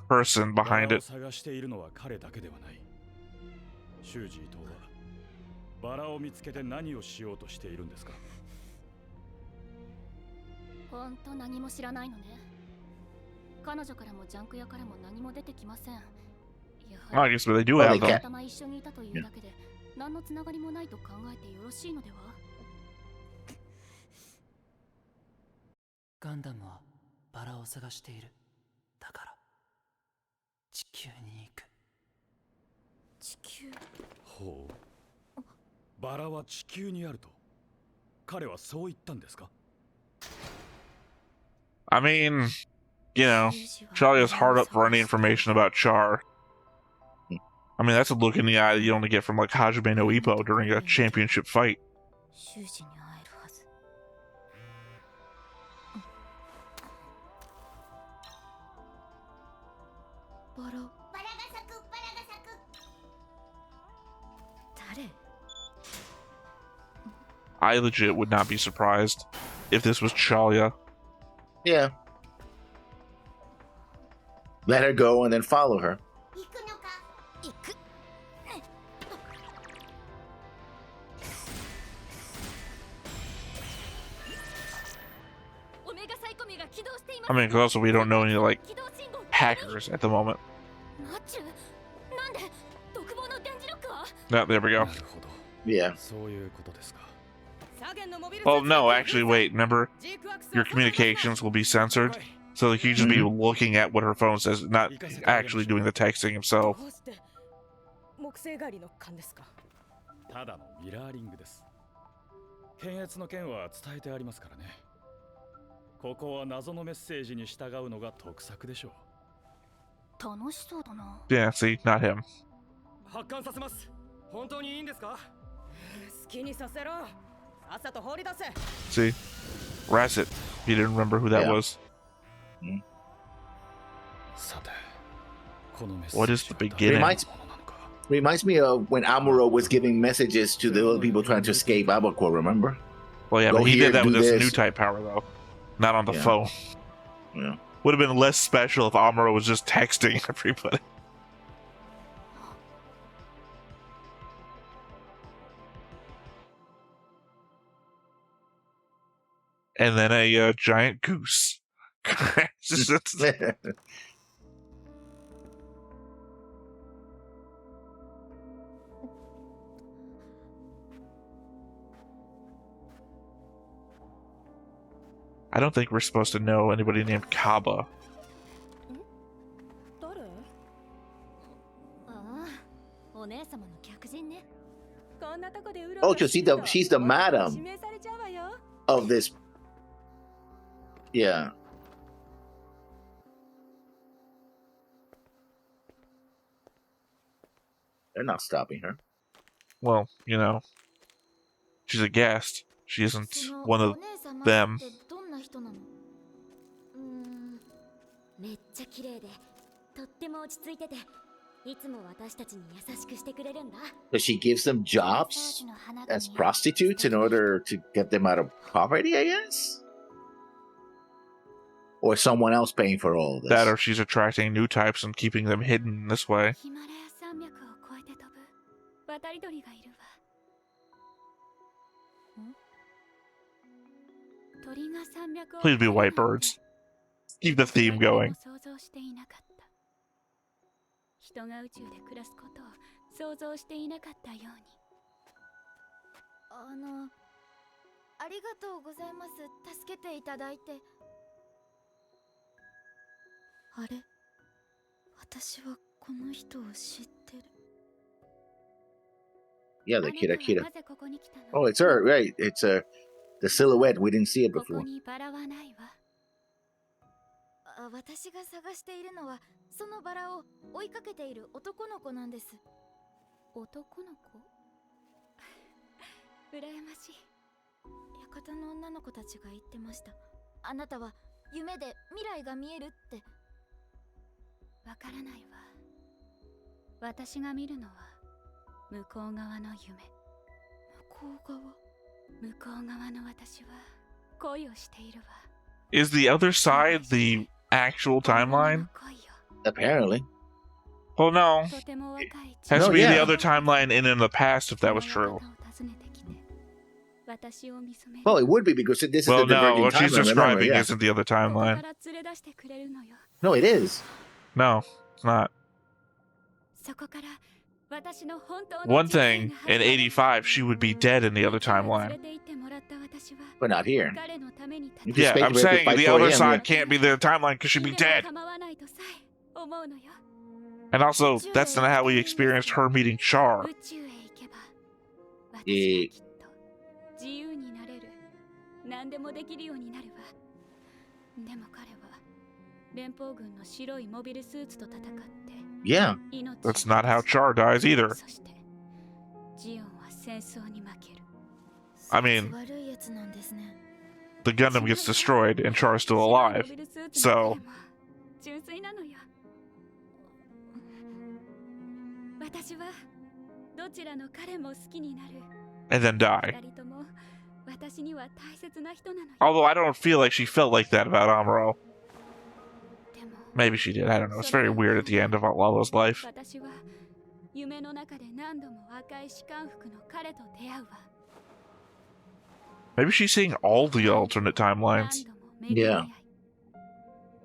person バ behind ラを it. 探しているのは彼だけではない。シュージーとはバラを見つけて何をしようとしているんですか？本当何も知らないのね。彼女からもジャンク屋からも何も出てきません。 I guess they do Well, have they them. can't. ま一緒にいたというだけで何のつながりもないと考えてよろしいのでは？ガンダムはバラを探している。だから地球に行く。地球。ほう。バラは地球にあると彼はそう言ったんですか？ I mean, you know, Charlie is hard up for any information about Char. I mean, that's a look in the eye that you only get from like Hajime no Ippo during a championship fight. 修二に会えるはず。バラ。バラが咲く、バラが咲く。誰？ I legit would not be surprised if this was Chalia. Yeah. Let her go and then follow her. 行くのか？行く。オメガサイコミが起動しています。 I mean, because also we don't know any like 起動信号。 hackers at the moment. マッチュ？なんで？独房の電磁ロックは？ No, there we go. なるほど。Yeah. そういうことですか。 Oh no, actually, wait. Remember, your communications will be censored. So he just be looking at what her phone says, not actually doing the texting himself. どうして木星狩りの勘ですか。ただのミラーリングです。検閲の件は伝えてありますからね。ここは謎のメッセージに従うのが得策でしょう。楽しそうだな。 Yeah, see, not him. 発艦させます。本当にいいんですか。好きにさせろ。さっさと放り出せ。 See, Rasset. He didn't remember who that Yeah. was. さて、このメッセ What ー is ジ the は beginning? 誰のものなのか。 Reminds me of when Amuro was giving messages to the other people trying to escape Abacore, remember? Well, yeah, Go but he here, did that with do his this. new type power though, not on the Yeah. phone. Yeah. Would have been less special if Amuro was just texting everybody. And then a giant goose. I don't think we're supposed to know anybody named Kaba. 誰？ああ、お姉様の客人ね。こんなとこでうろ Oh, うろ so してると she's the madam 指名されちゃうわよ。 of this. Yeah. They're not stopping her. Well, you know, she's a guest. She isn't その one お of 姉様 them. ってどんな人なの？めっちゃ綺麗で、とっても落ち着いてて、いつも私たちに優しくしてくれるんだ。 So she gives them 掃 jobs 除の花が as 似合う prostitutes in order to get them out of poverty, I guess? Or someone else paying for all of this? That or she's attracting new types and keeping them hidden this way. ヒマラヤ山脈を越えて飛ぶ渡り鳥がいるわ。鳥が山脈を Please be white birds. Keep the theme going. 想像していなかった。人が宇宙で暮らすことを想像していなかったように。ありがとうございます。助けていただいて。あれ、私はこの人を知ってる。 Yeah, the Kira あ Kira. なたはなぜここに来たの？ Oh, it's her, right? It's the silhouette. We didn't see it ここ before. にバラはないわ。私が探しているのはそのバラを追いかけている男の子なんです。男の子？羨ましい。館の女の子たちが言ってました。あなたは夢で未来が見えるって。わからないわ。私が見るのは向こう側の夢。向こう側？向こう側の私は恋をしているわ。 Is the other side the actual timeline? Apparently. Well, no. とても若い Has No, to be the yeah. other timeline in the past if that was true. Well, it would be because this is Well, the no, divergent what she's timeline. Remember, describing yeah. isn't the other timeline. No, it is. No, it's not. One thing, in 85, she would be dead in the other timeline. But not here. If you Yeah, I'm speculate saying by the 4 other a.m., side can't be the timeline because she'd be dead. And also, that's not how we experienced her meeting Char. Yeah. 自由になれる。何でもできるようになるわ。でも彼は連邦軍の白いモビルスーツと戦って Yeah. That's not how Char dies either. そしてジオンは戦争に負ける。 I mean, 悪いやつなんですね。 the Gundam gets destroyed and Char's still alive. So, 純粋なのよ。私はどちらの彼も好きになる。 and then die. 二人とも私には大切な人なのよ。 Although I don't feel like she felt like that about Amuro. でも Maybe she did. I don't know. It's very weird at the end of Lalo's life. 私は夢の中で何度も赤い士官服の彼と出会うわ。 Maybe she's seeing all the alternate timelines. 何度も巡り合い Yeah.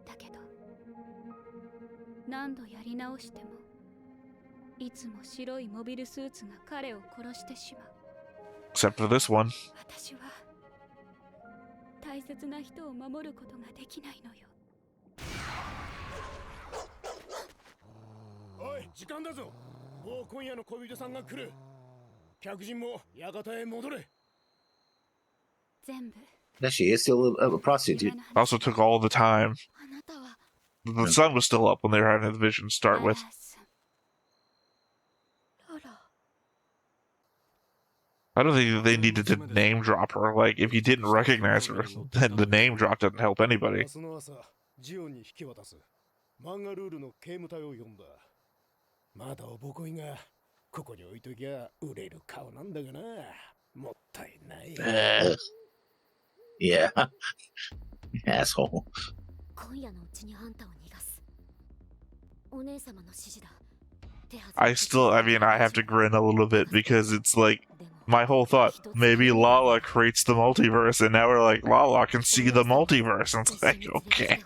だけど何度やり直してもいつも白いモビルスーツが彼を殺してしまう。 Except for this one. 私は大切な人を守ることができないのよ。おい、時間だぞ。もう今夜の恋人さんが来る。客人も館へ戻れ。全部 That she is still a prostitute. Also took all the time. あなたは The sun was still up when they were having the vision start with. ロロ I don't think they needed to name drop her. Like, if you didn't recognize her, then the name drop doesn't help anybody. 明日の朝、ジオンに引き渡す。漫画ルールの刑務隊を呼んだ。まだおぼこいがここに置いときゃ売れる顔なんだがな。もったいない。Yeah. Asshole. 今夜のうちにあんたを逃がす。お姉様の指示だ。I mean, I have to grin a little bit because it's like, my whole thought, maybe Lala creates the multiverse, and now we're like, Lala can see the multiverse, and it's like, okay.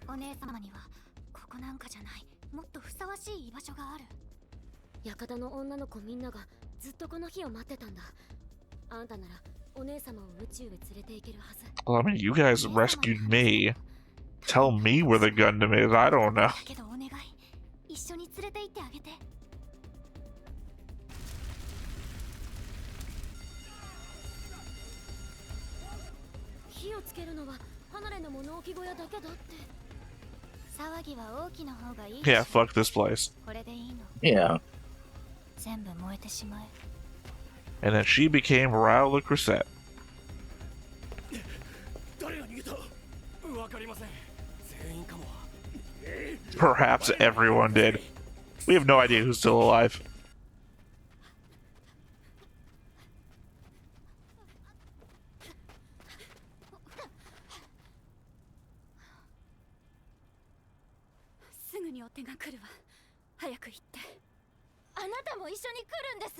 お姉様にはここなんかじゃない、もっとふさわしい居場所がある。館の女の子みんながずっとこの日を待ってたんだ。あんたならお姉様を宇宙へ連れて行けるはず。Well, I mean, you guys rescued me. Tell me where the Gundam is. I don't know. けどお願い、一緒に連れて行ってあげて。火をつけるのは離れの物置小屋だけだって。騒ぎは大きな方がいい。 Yeah, fuck this place. これでいいの。 Yeah. 全部燃えてしまえ。 And then she became Raul the Crusette. 誰が逃げた？わかりません。全員かも。Perhaps everyone did. We have no idea who's still alive. すぐにお手が来るわ。早く行って。あなたも一緒に来るんです。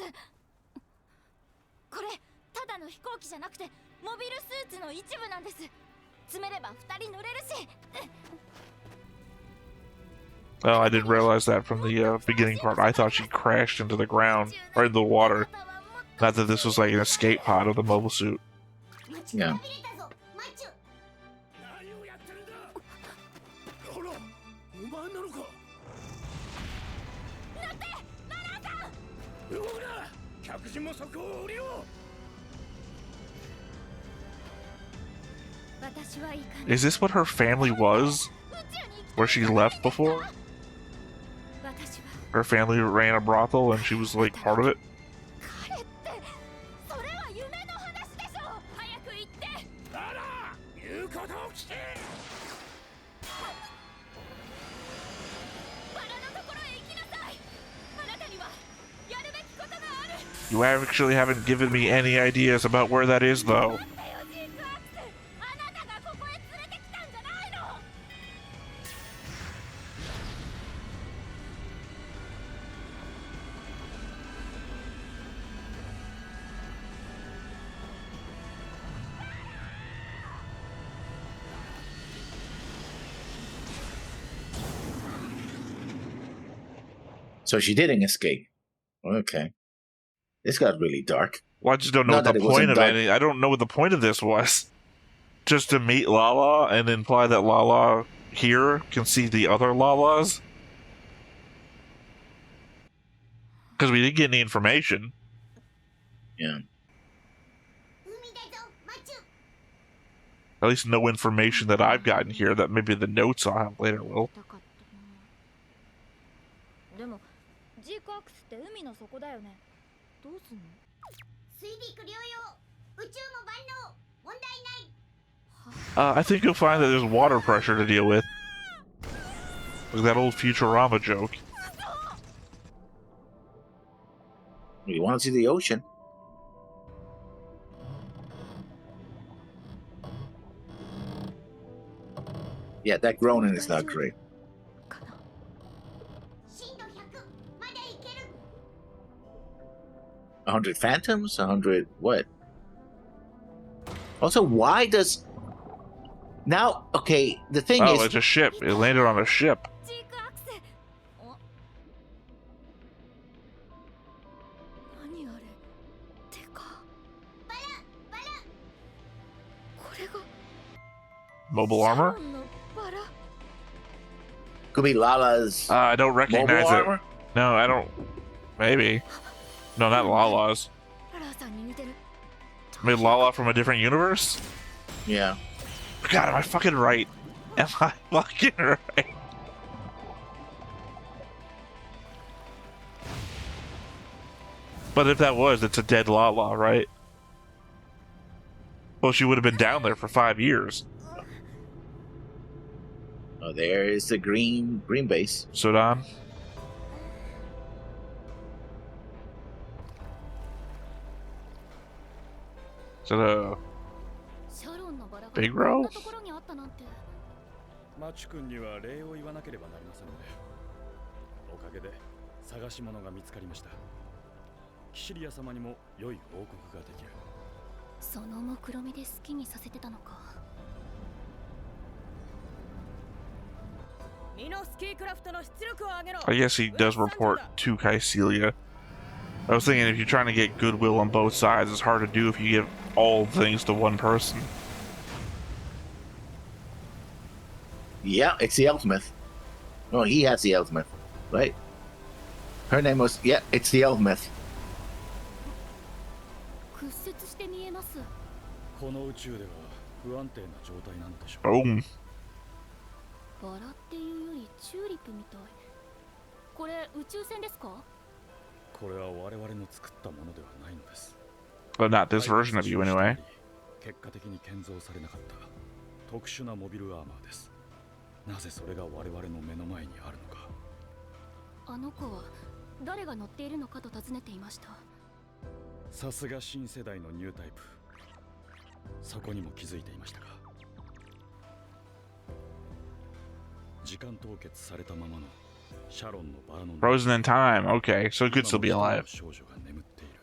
これただの飛行機じゃなくてモビルスーツの一部なんです。詰めれば2人乗れるし。 Oh, I didn't realize that from the beginning part. I thought she crashed into the ground, or in the water. Not that this was like an escape pod of the mobile suit. Yeah. 何をやってるんだ。ほら、お前なのか。乗って、ララさん。ほら、客人もそこを降りよう。私は行かない。 Is this what her family was? Where she left before? 私は Her family ran a brothel and she was like part of it? 彼ってそれは夢の話でしょ。早く行って。ララ、言うことを聞け。バラのところへ行きなさい。あなたにはやるべきことがある。 You actually haven't given me any ideas about where that is, though. あなたがここへ連れてきたんじゃないの。 So she didn't escape. Okay. This got really dark. Well, I just don't know Not what that the it wasn't point of dark. any. I don't know what the point of this was. Just to meet Lala and imply that Lala here can see the other Lalas? Because we didn't get any information. Yeah. At least no information that I've gotten here that maybe the notes I'll have later will. でも G クアックスって海の底だよね。どうすんの？水陸両用、宇宙も万能、問題ない。 I think you'll find that there's water pressure to deal with. Like that old Futurama joke. You want to see the ocean? Yeah, that groaning is not great. 100 phantoms? 100 what? Also, why does... Now, okay, the thing Oh, is... it's a ship. It landed on a ship. G クアックス。何あれ？てか。バラ。これが。 Mobile armor? シャロンのバラ。Could be Lala's I don't mobile recognize it. armor. No, I don't. Maybe. No, not Lala's. ララさんに似てる。 Maybe Lala from a different universe? Yeah. God, am I fucking right? Am I fucking right? But if that was, it's a dead Lala, right? Well, she would have been down there for 5 years. Oh, there is the green base. Sudan. Is it a シャロンのバラが big こん row? なところにあったなんて。マチ君には礼を言わなければなりませんね。おかげで探し物が見つかりました。キシリア様にも良い報告ができる。その目論見で好きにさせてたのか。ミノスキークラフトの出力を上げろ。 I guess he does report to Kycelia. I was thinking if you're trying to get goodwill on both sides, it's hard to do if you give all things to one person. Yeah, it's the Elfmyth. No, he has the Elfmyth, right? Her name was, yeah, it's the Elfmyth. 屈折して見えます。この宇宙では不安定な状態なのでしょう。 Boom. バラっていうよりチューリップみたい。これ宇宙船ですか？これは我々の作ったものではないのです。 But not this version of you, anyway. 結果的に建造されなかった特殊なモビルアーマーです。なぜそれが我々の目の前にあるのか。あの子は誰が乗っているのかと尋ねていました。さすが新世代のニュータイプ。そこにも気づいていましたか。時間凍結されたままのシャロンのバラの Frozen in time. Okay, so it could still be alive. 少女が眠っている。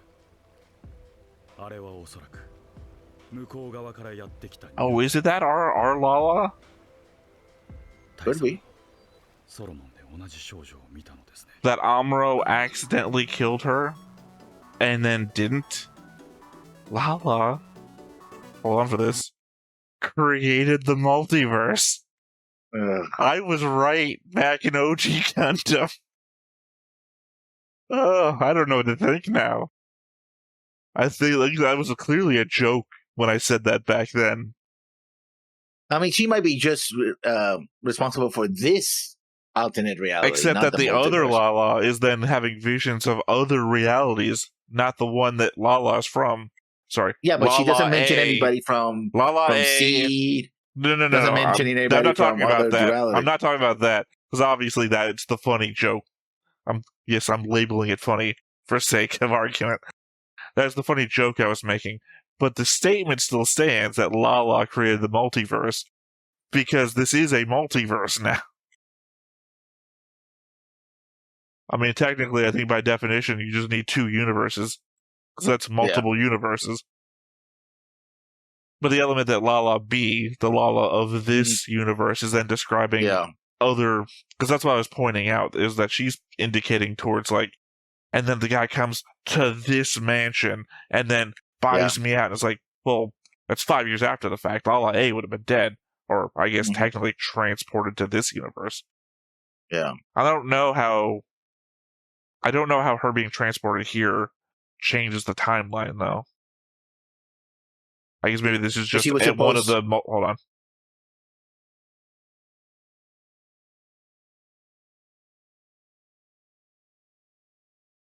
あれはおそらく向こう側からやってきた。 Oh, is it that our Lala? Could be. ソロモンで同じ少女を見たのですね。 That Amuro accidentally killed her and then didn't? Lala, hold on for this, created the multiverse. I was right back in OG Gundam. Oh, I don't know what to think now. I think like, that was clearly a joke when I said that back then. I mean, she might be just responsible for this alternate reality. Except not that the other multiverse. Lala is then having visions of other realities, not the one that Lala is from. Sorry. Yeah, but she Lala doesn't mention A. anybody from Lala A. Seed. No. Doesn't mention I'm anybody not talking from about other that. duality. I'm not talking about that because obviously that it's the funny joke. I'm labeling it funny for sake of argument. That's the funny joke I was making. But the statement still stands that Lala created the multiverse because this is a multiverse now. I mean, technically, I think by definition, you just need 2 universes because that's multiple universes. But the element that Lala be, the Lala of this universe, is then describing other... Because that's what I was pointing out, is that she's indicating towards, like... And then the guy comes to this mansion and then buys me out. And it's like, well, that's 5 years after the fact. Lala A would have been dead. Or, I guess, technically transported to this universe. Yeah. I don't know how her being transported here changes the timeline, though. I guess maybe this is just one of the... Hold on.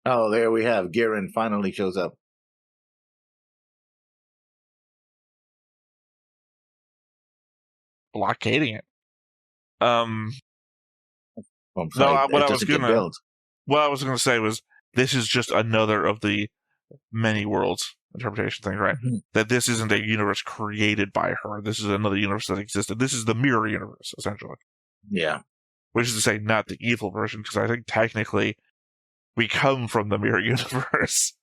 Oh, there we have. Garen finally shows up. Blockading it. What I was gonna say was this is just another of the many worlds interpretation thing, right? Mm-hmm. That this isn't a universe created by her. This is another universe that existed. This is the mirror universe, essentially. Yeah. Which is to say, not the evil version, because I think technically we come from the mirror universe.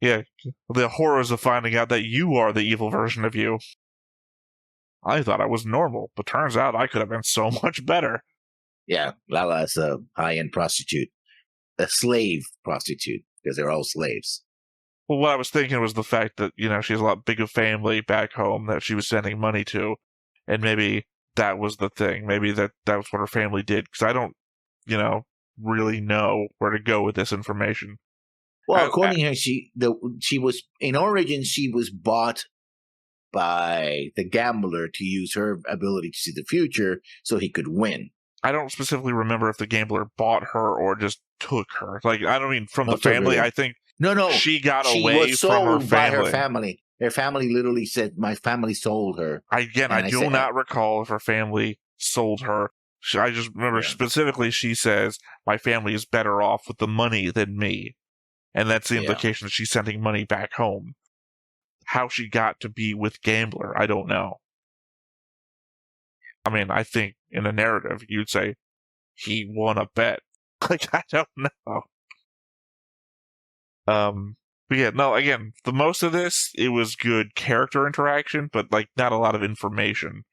Yeah, the horrors of finding out that you are the evil version of you. I thought I was normal, but turns out I could have been so much better. Yeah, Lala's a high-end prostitute. A slave prostitute, because they're all slaves. Well, what I was thinking was the fact that, she has a lot bigger family back home that she was sending money to, and maybe that was the thing. Maybe that was what her family did, because I don't, really know where to go with this information. Well, according to her, she was in origin. She was bought by the gambler to use her ability to see the future so he could win. I don't specifically remember if the gambler bought her or just took her. Like, I don't mean from the family. I think she got away from her family. By her family. Her family literally said, "My family sold her." I do not recall if her family sold her. I just remember specifically she says, "My family is better off with the money than me." And that's the implication that she's sending money back home. How she got to be with Gambler, I don't know. I mean, I think in a narrative, you'd say he won a bet. Like, I don't know. But yeah, no, again, the most of this, it was good character interaction, but, like, not a lot of information.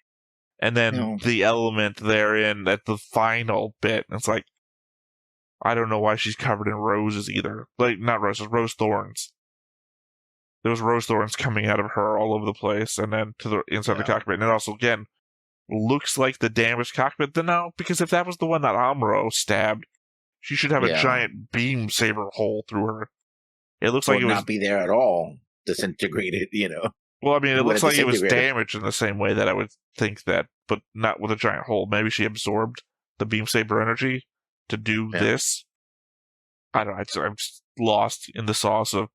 And then the element therein at the final bit, it's like, I don't know why she's covered in roses either. Like, not roses, rose thorns. There was rose thorns coming out of her all over the place, and then to the inside the cockpit. And it also, again, looks like the damaged cockpit. No, because if that was the one that Amuro stabbed, she should have a giant beam saber hole through her. It looks like it would not be there at all, disintegrated, Well, I mean, it looks like it was damaged in the same way that I would think that, but not with a giant hole. Maybe she absorbed the beam saber energy to do this. I don't know. I'm just lost in the sauce of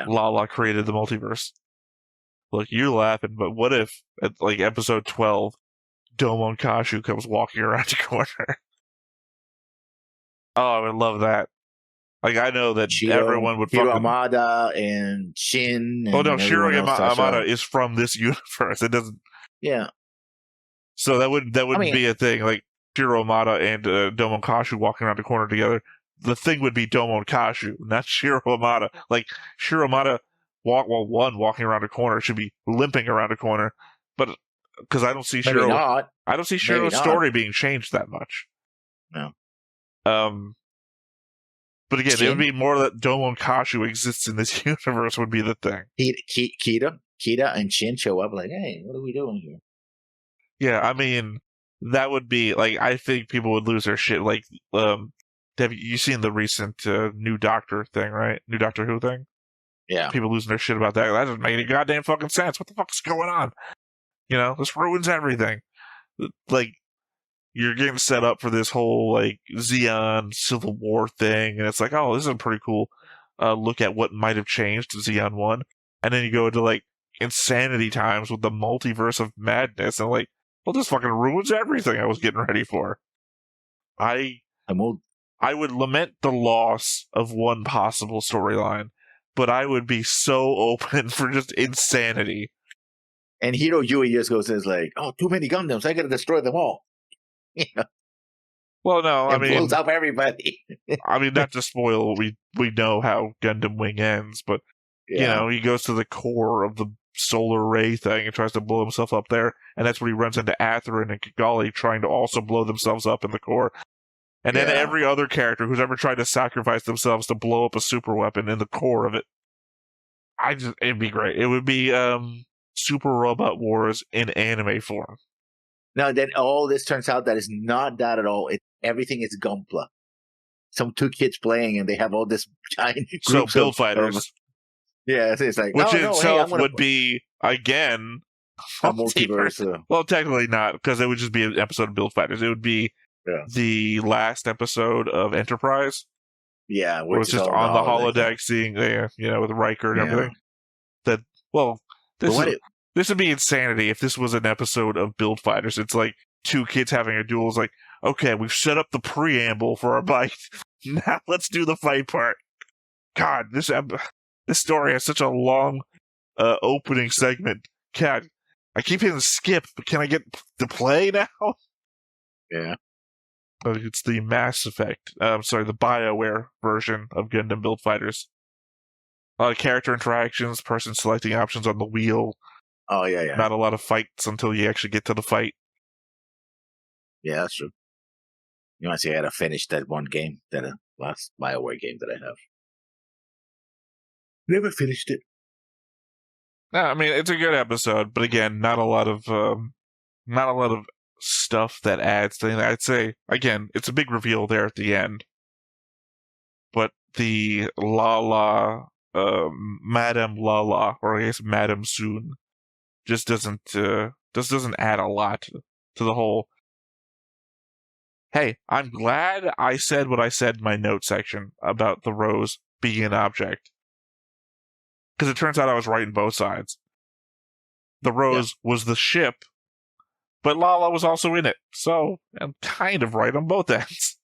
Lala created the multiverse. Look, you're laughing, but what if, at like episode 12, Domon Kashu comes walking around the corner? Oh, I would love that. Like, I know that everyone would Shiro Amada and Shin. And Shiro Amada is from this universe. It doesn't. Yeah. So that wouldn't be a thing. Like, Shiro Amada and Domon Kashu walking around the corner together. The thing would be Domon Kashu, not Shiro Amada. Like, Shiro Amada walking around a corner should be limping around a corner, but because I don't see Shiro's story being changed that much. No. But again, it would be more that Domon Kashu exists in this universe would be the thing. Kita and Shin show up like, hey, what are we doing here? Yeah, I mean, that would be like, I think people would lose their shit. Like, have you seen the recent new Doctor thing, right? New Doctor Who thing? Yeah. People losing their shit about that. That doesn't make any goddamn fucking sense. What the fuck is going on? This ruins everything. Like, you're getting set up for this whole, like, Zeon Civil War thing, and it's like, oh, this is a pretty cool look at what might have changed in Zeon 1. And then you go into, like, insanity times with the multiverse of madness, and, like, well, this fucking ruins everything I was getting ready for. I would lament the loss of one possible storyline, but I would be so open for just insanity. And Hiro Yui just goes and is like, oh, too many Gundams, I gotta destroy them all. Well, no, I mean, blows up everybody. I mean, not to spoil, we know how Gundam Wing ends, but he goes to the core of the solar ray thing and tries to blow himself up there, and that's when he runs into Atherin and Kigali trying to also blow themselves up in the core. And then every other character who's ever tried to sacrifice themselves to blow up a super weapon in the core of it, it'd be great. It would be Super Robot Wars in anime form. Now, then all this turns out that is not that at all. Everything is Gunpla. Some two kids playing, and they have all this giant groups build fighters. Yeah, it's like which in itself would be again a multiverse. Well, technically not, because it would just be an episode of Build Fighters. It would be the last episode of Enterprise. Yeah, which is just on the holodeck, seeing with Riker and everything. This would be insanity if this was an episode of Build Fighters. It's like two kids having a duel. It's like, okay, we've set up the preamble for our fight. Now let's do the fight part. God, this story has such a long opening segment. God, I keep hitting skip, but can I get to play now? Yeah. It's the Mass Effect. The BioWare version of Gundam Build Fighters. Character interactions, person selecting options on the wheel. Oh, yeah. Not a lot of fights until you actually get to the fight. Yeah, that's true. You want to say I had to finish that one game, that last BioWare game that I have. Never finished it. No, I mean, it's a good episode, but again, not a lot of not a lot of stuff that adds to anything. I'd say, again, it's a big reveal there at the end. But the Lala, Madame Lala, or I guess Madame Soon, just doesn't add a lot to the whole. Hey, I'm glad I said what I said in my note section about the rose being an object. Because it turns out I was right on both sides. The rose was the ship, but Lala was also in it. So I'm kind of right on both ends.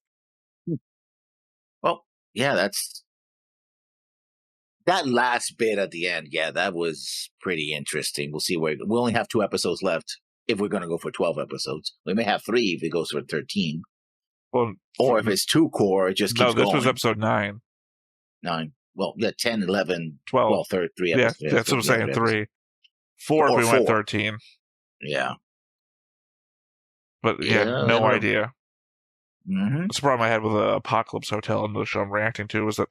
Well, yeah, that last bit at the end. Yeah, that was pretty interesting. We'll see where we only have 2 episodes left. If we're going to go for 12 episodes, we may have 3 if it goes for 13. Well, or if it's 2 core, it just keeps going. No, this was episode 9. 9. Well, yeah, 10, 11, 12. Well, 3 episodes. Yeah, that's what I'm saying. 3. 4 if we went 13. Yeah. But yeah, no idea. Mm-hmm. That's the problem I had with Apocalypse Hotel and the show I'm reacting to was that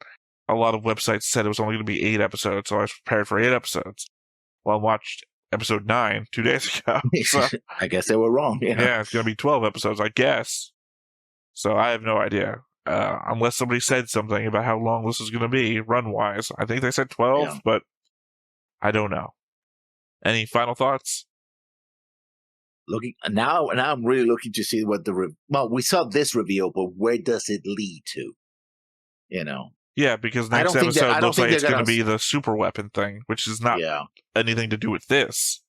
a lot of websites said it was only going to be 8 episodes, so I was prepared for 8 episodes. Well, I watched episode 9 2 days ago. So, I guess they were wrong. Yeah, it's going to be 12 episodes, I guess. So I have no idea. Unless somebody said something about how long this is going to be, run-wise. I think they said 12, but I don't know. Any final thoughts? Looking now I'm really looking to see what we saw this reveal, but where does it lead to? Yeah, because next episode looks like it's going to be the super weapon thing, which is not anything to do with this.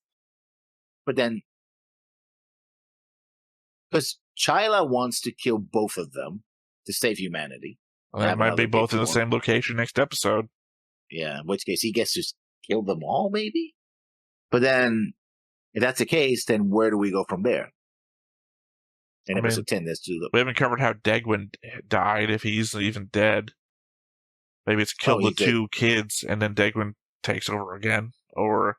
But then, because Chyla wants to kill both of them to save humanity. Well, that might be both in the same location next episode. Yeah, in which case he gets to kill them all, maybe? But then, if that's the case, then where do we go from there? In episode 10, that's we haven't covered how Degwin died, if he's even dead. Maybe it's killed the 2 kids, and then Degwin takes over again. Or,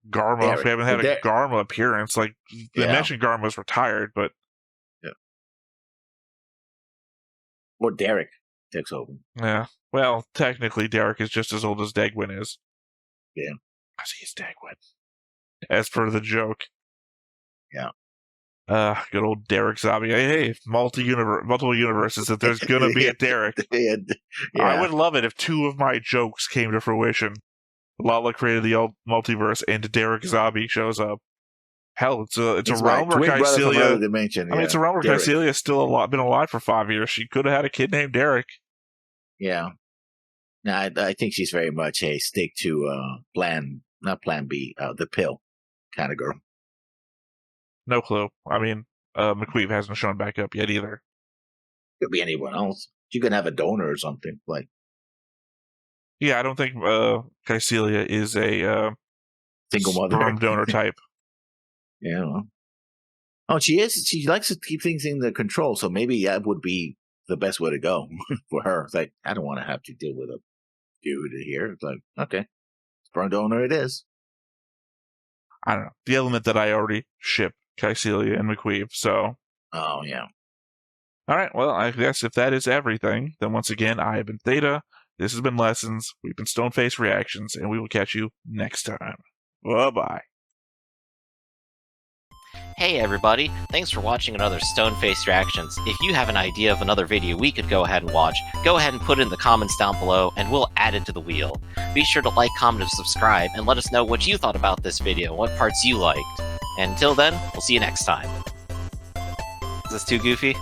Garma, if we haven't had a Garma appearance. Like, they mentioned Garma's retired, but... Yeah. Or Derek takes over. Yeah. Well, technically, Derek is just as old as Degwin is. Yeah. Because he's Degwin. As per the joke. Yeah. Good old Derek Zabi. Hey, multiple universes. If there's gonna be a Derek, I would love it if 2 of my jokes came to fruition. Lala created the multiverse, and Derek Zabi shows up. Hell, it's a realm where Kycilia. It's a realm where Kycilia still been alive for 5 years. She could have had a kid named Derek. Yeah. No, I think she's very much a stick to not plan B, the pill kind of girl. No clue. I mean, McQueeve hasn't shown back up yet either. Could be anyone else. You could have a donor or something. Yeah, I don't think Kycilia is a single mother sperm donor type. Yeah. Well. Oh, she is. She likes to keep things in the control, so maybe that would be the best way to go for her. It's like, I don't want to have to deal with a dude here. It's like, okay, sperm donor it is. I don't know. The element that I already ship Kycilia and McQueeve, so. Oh, yeah. All right, well, I guess if that is everything, then once again, I have been Theta. This has been Lessons. We've been Stoneface Reactions, and we will catch you next time. Bye-bye. Hey everybody, thanks for watching another Stoneface Reactions. If you have an idea of another video we could go ahead and watch, go ahead and put it in the comments down below and we'll add it to the wheel. Be sure to like, comment, and subscribe, and let us know what you thought about this video, what parts you liked. And until then, we'll see you next time. Is this too goofy?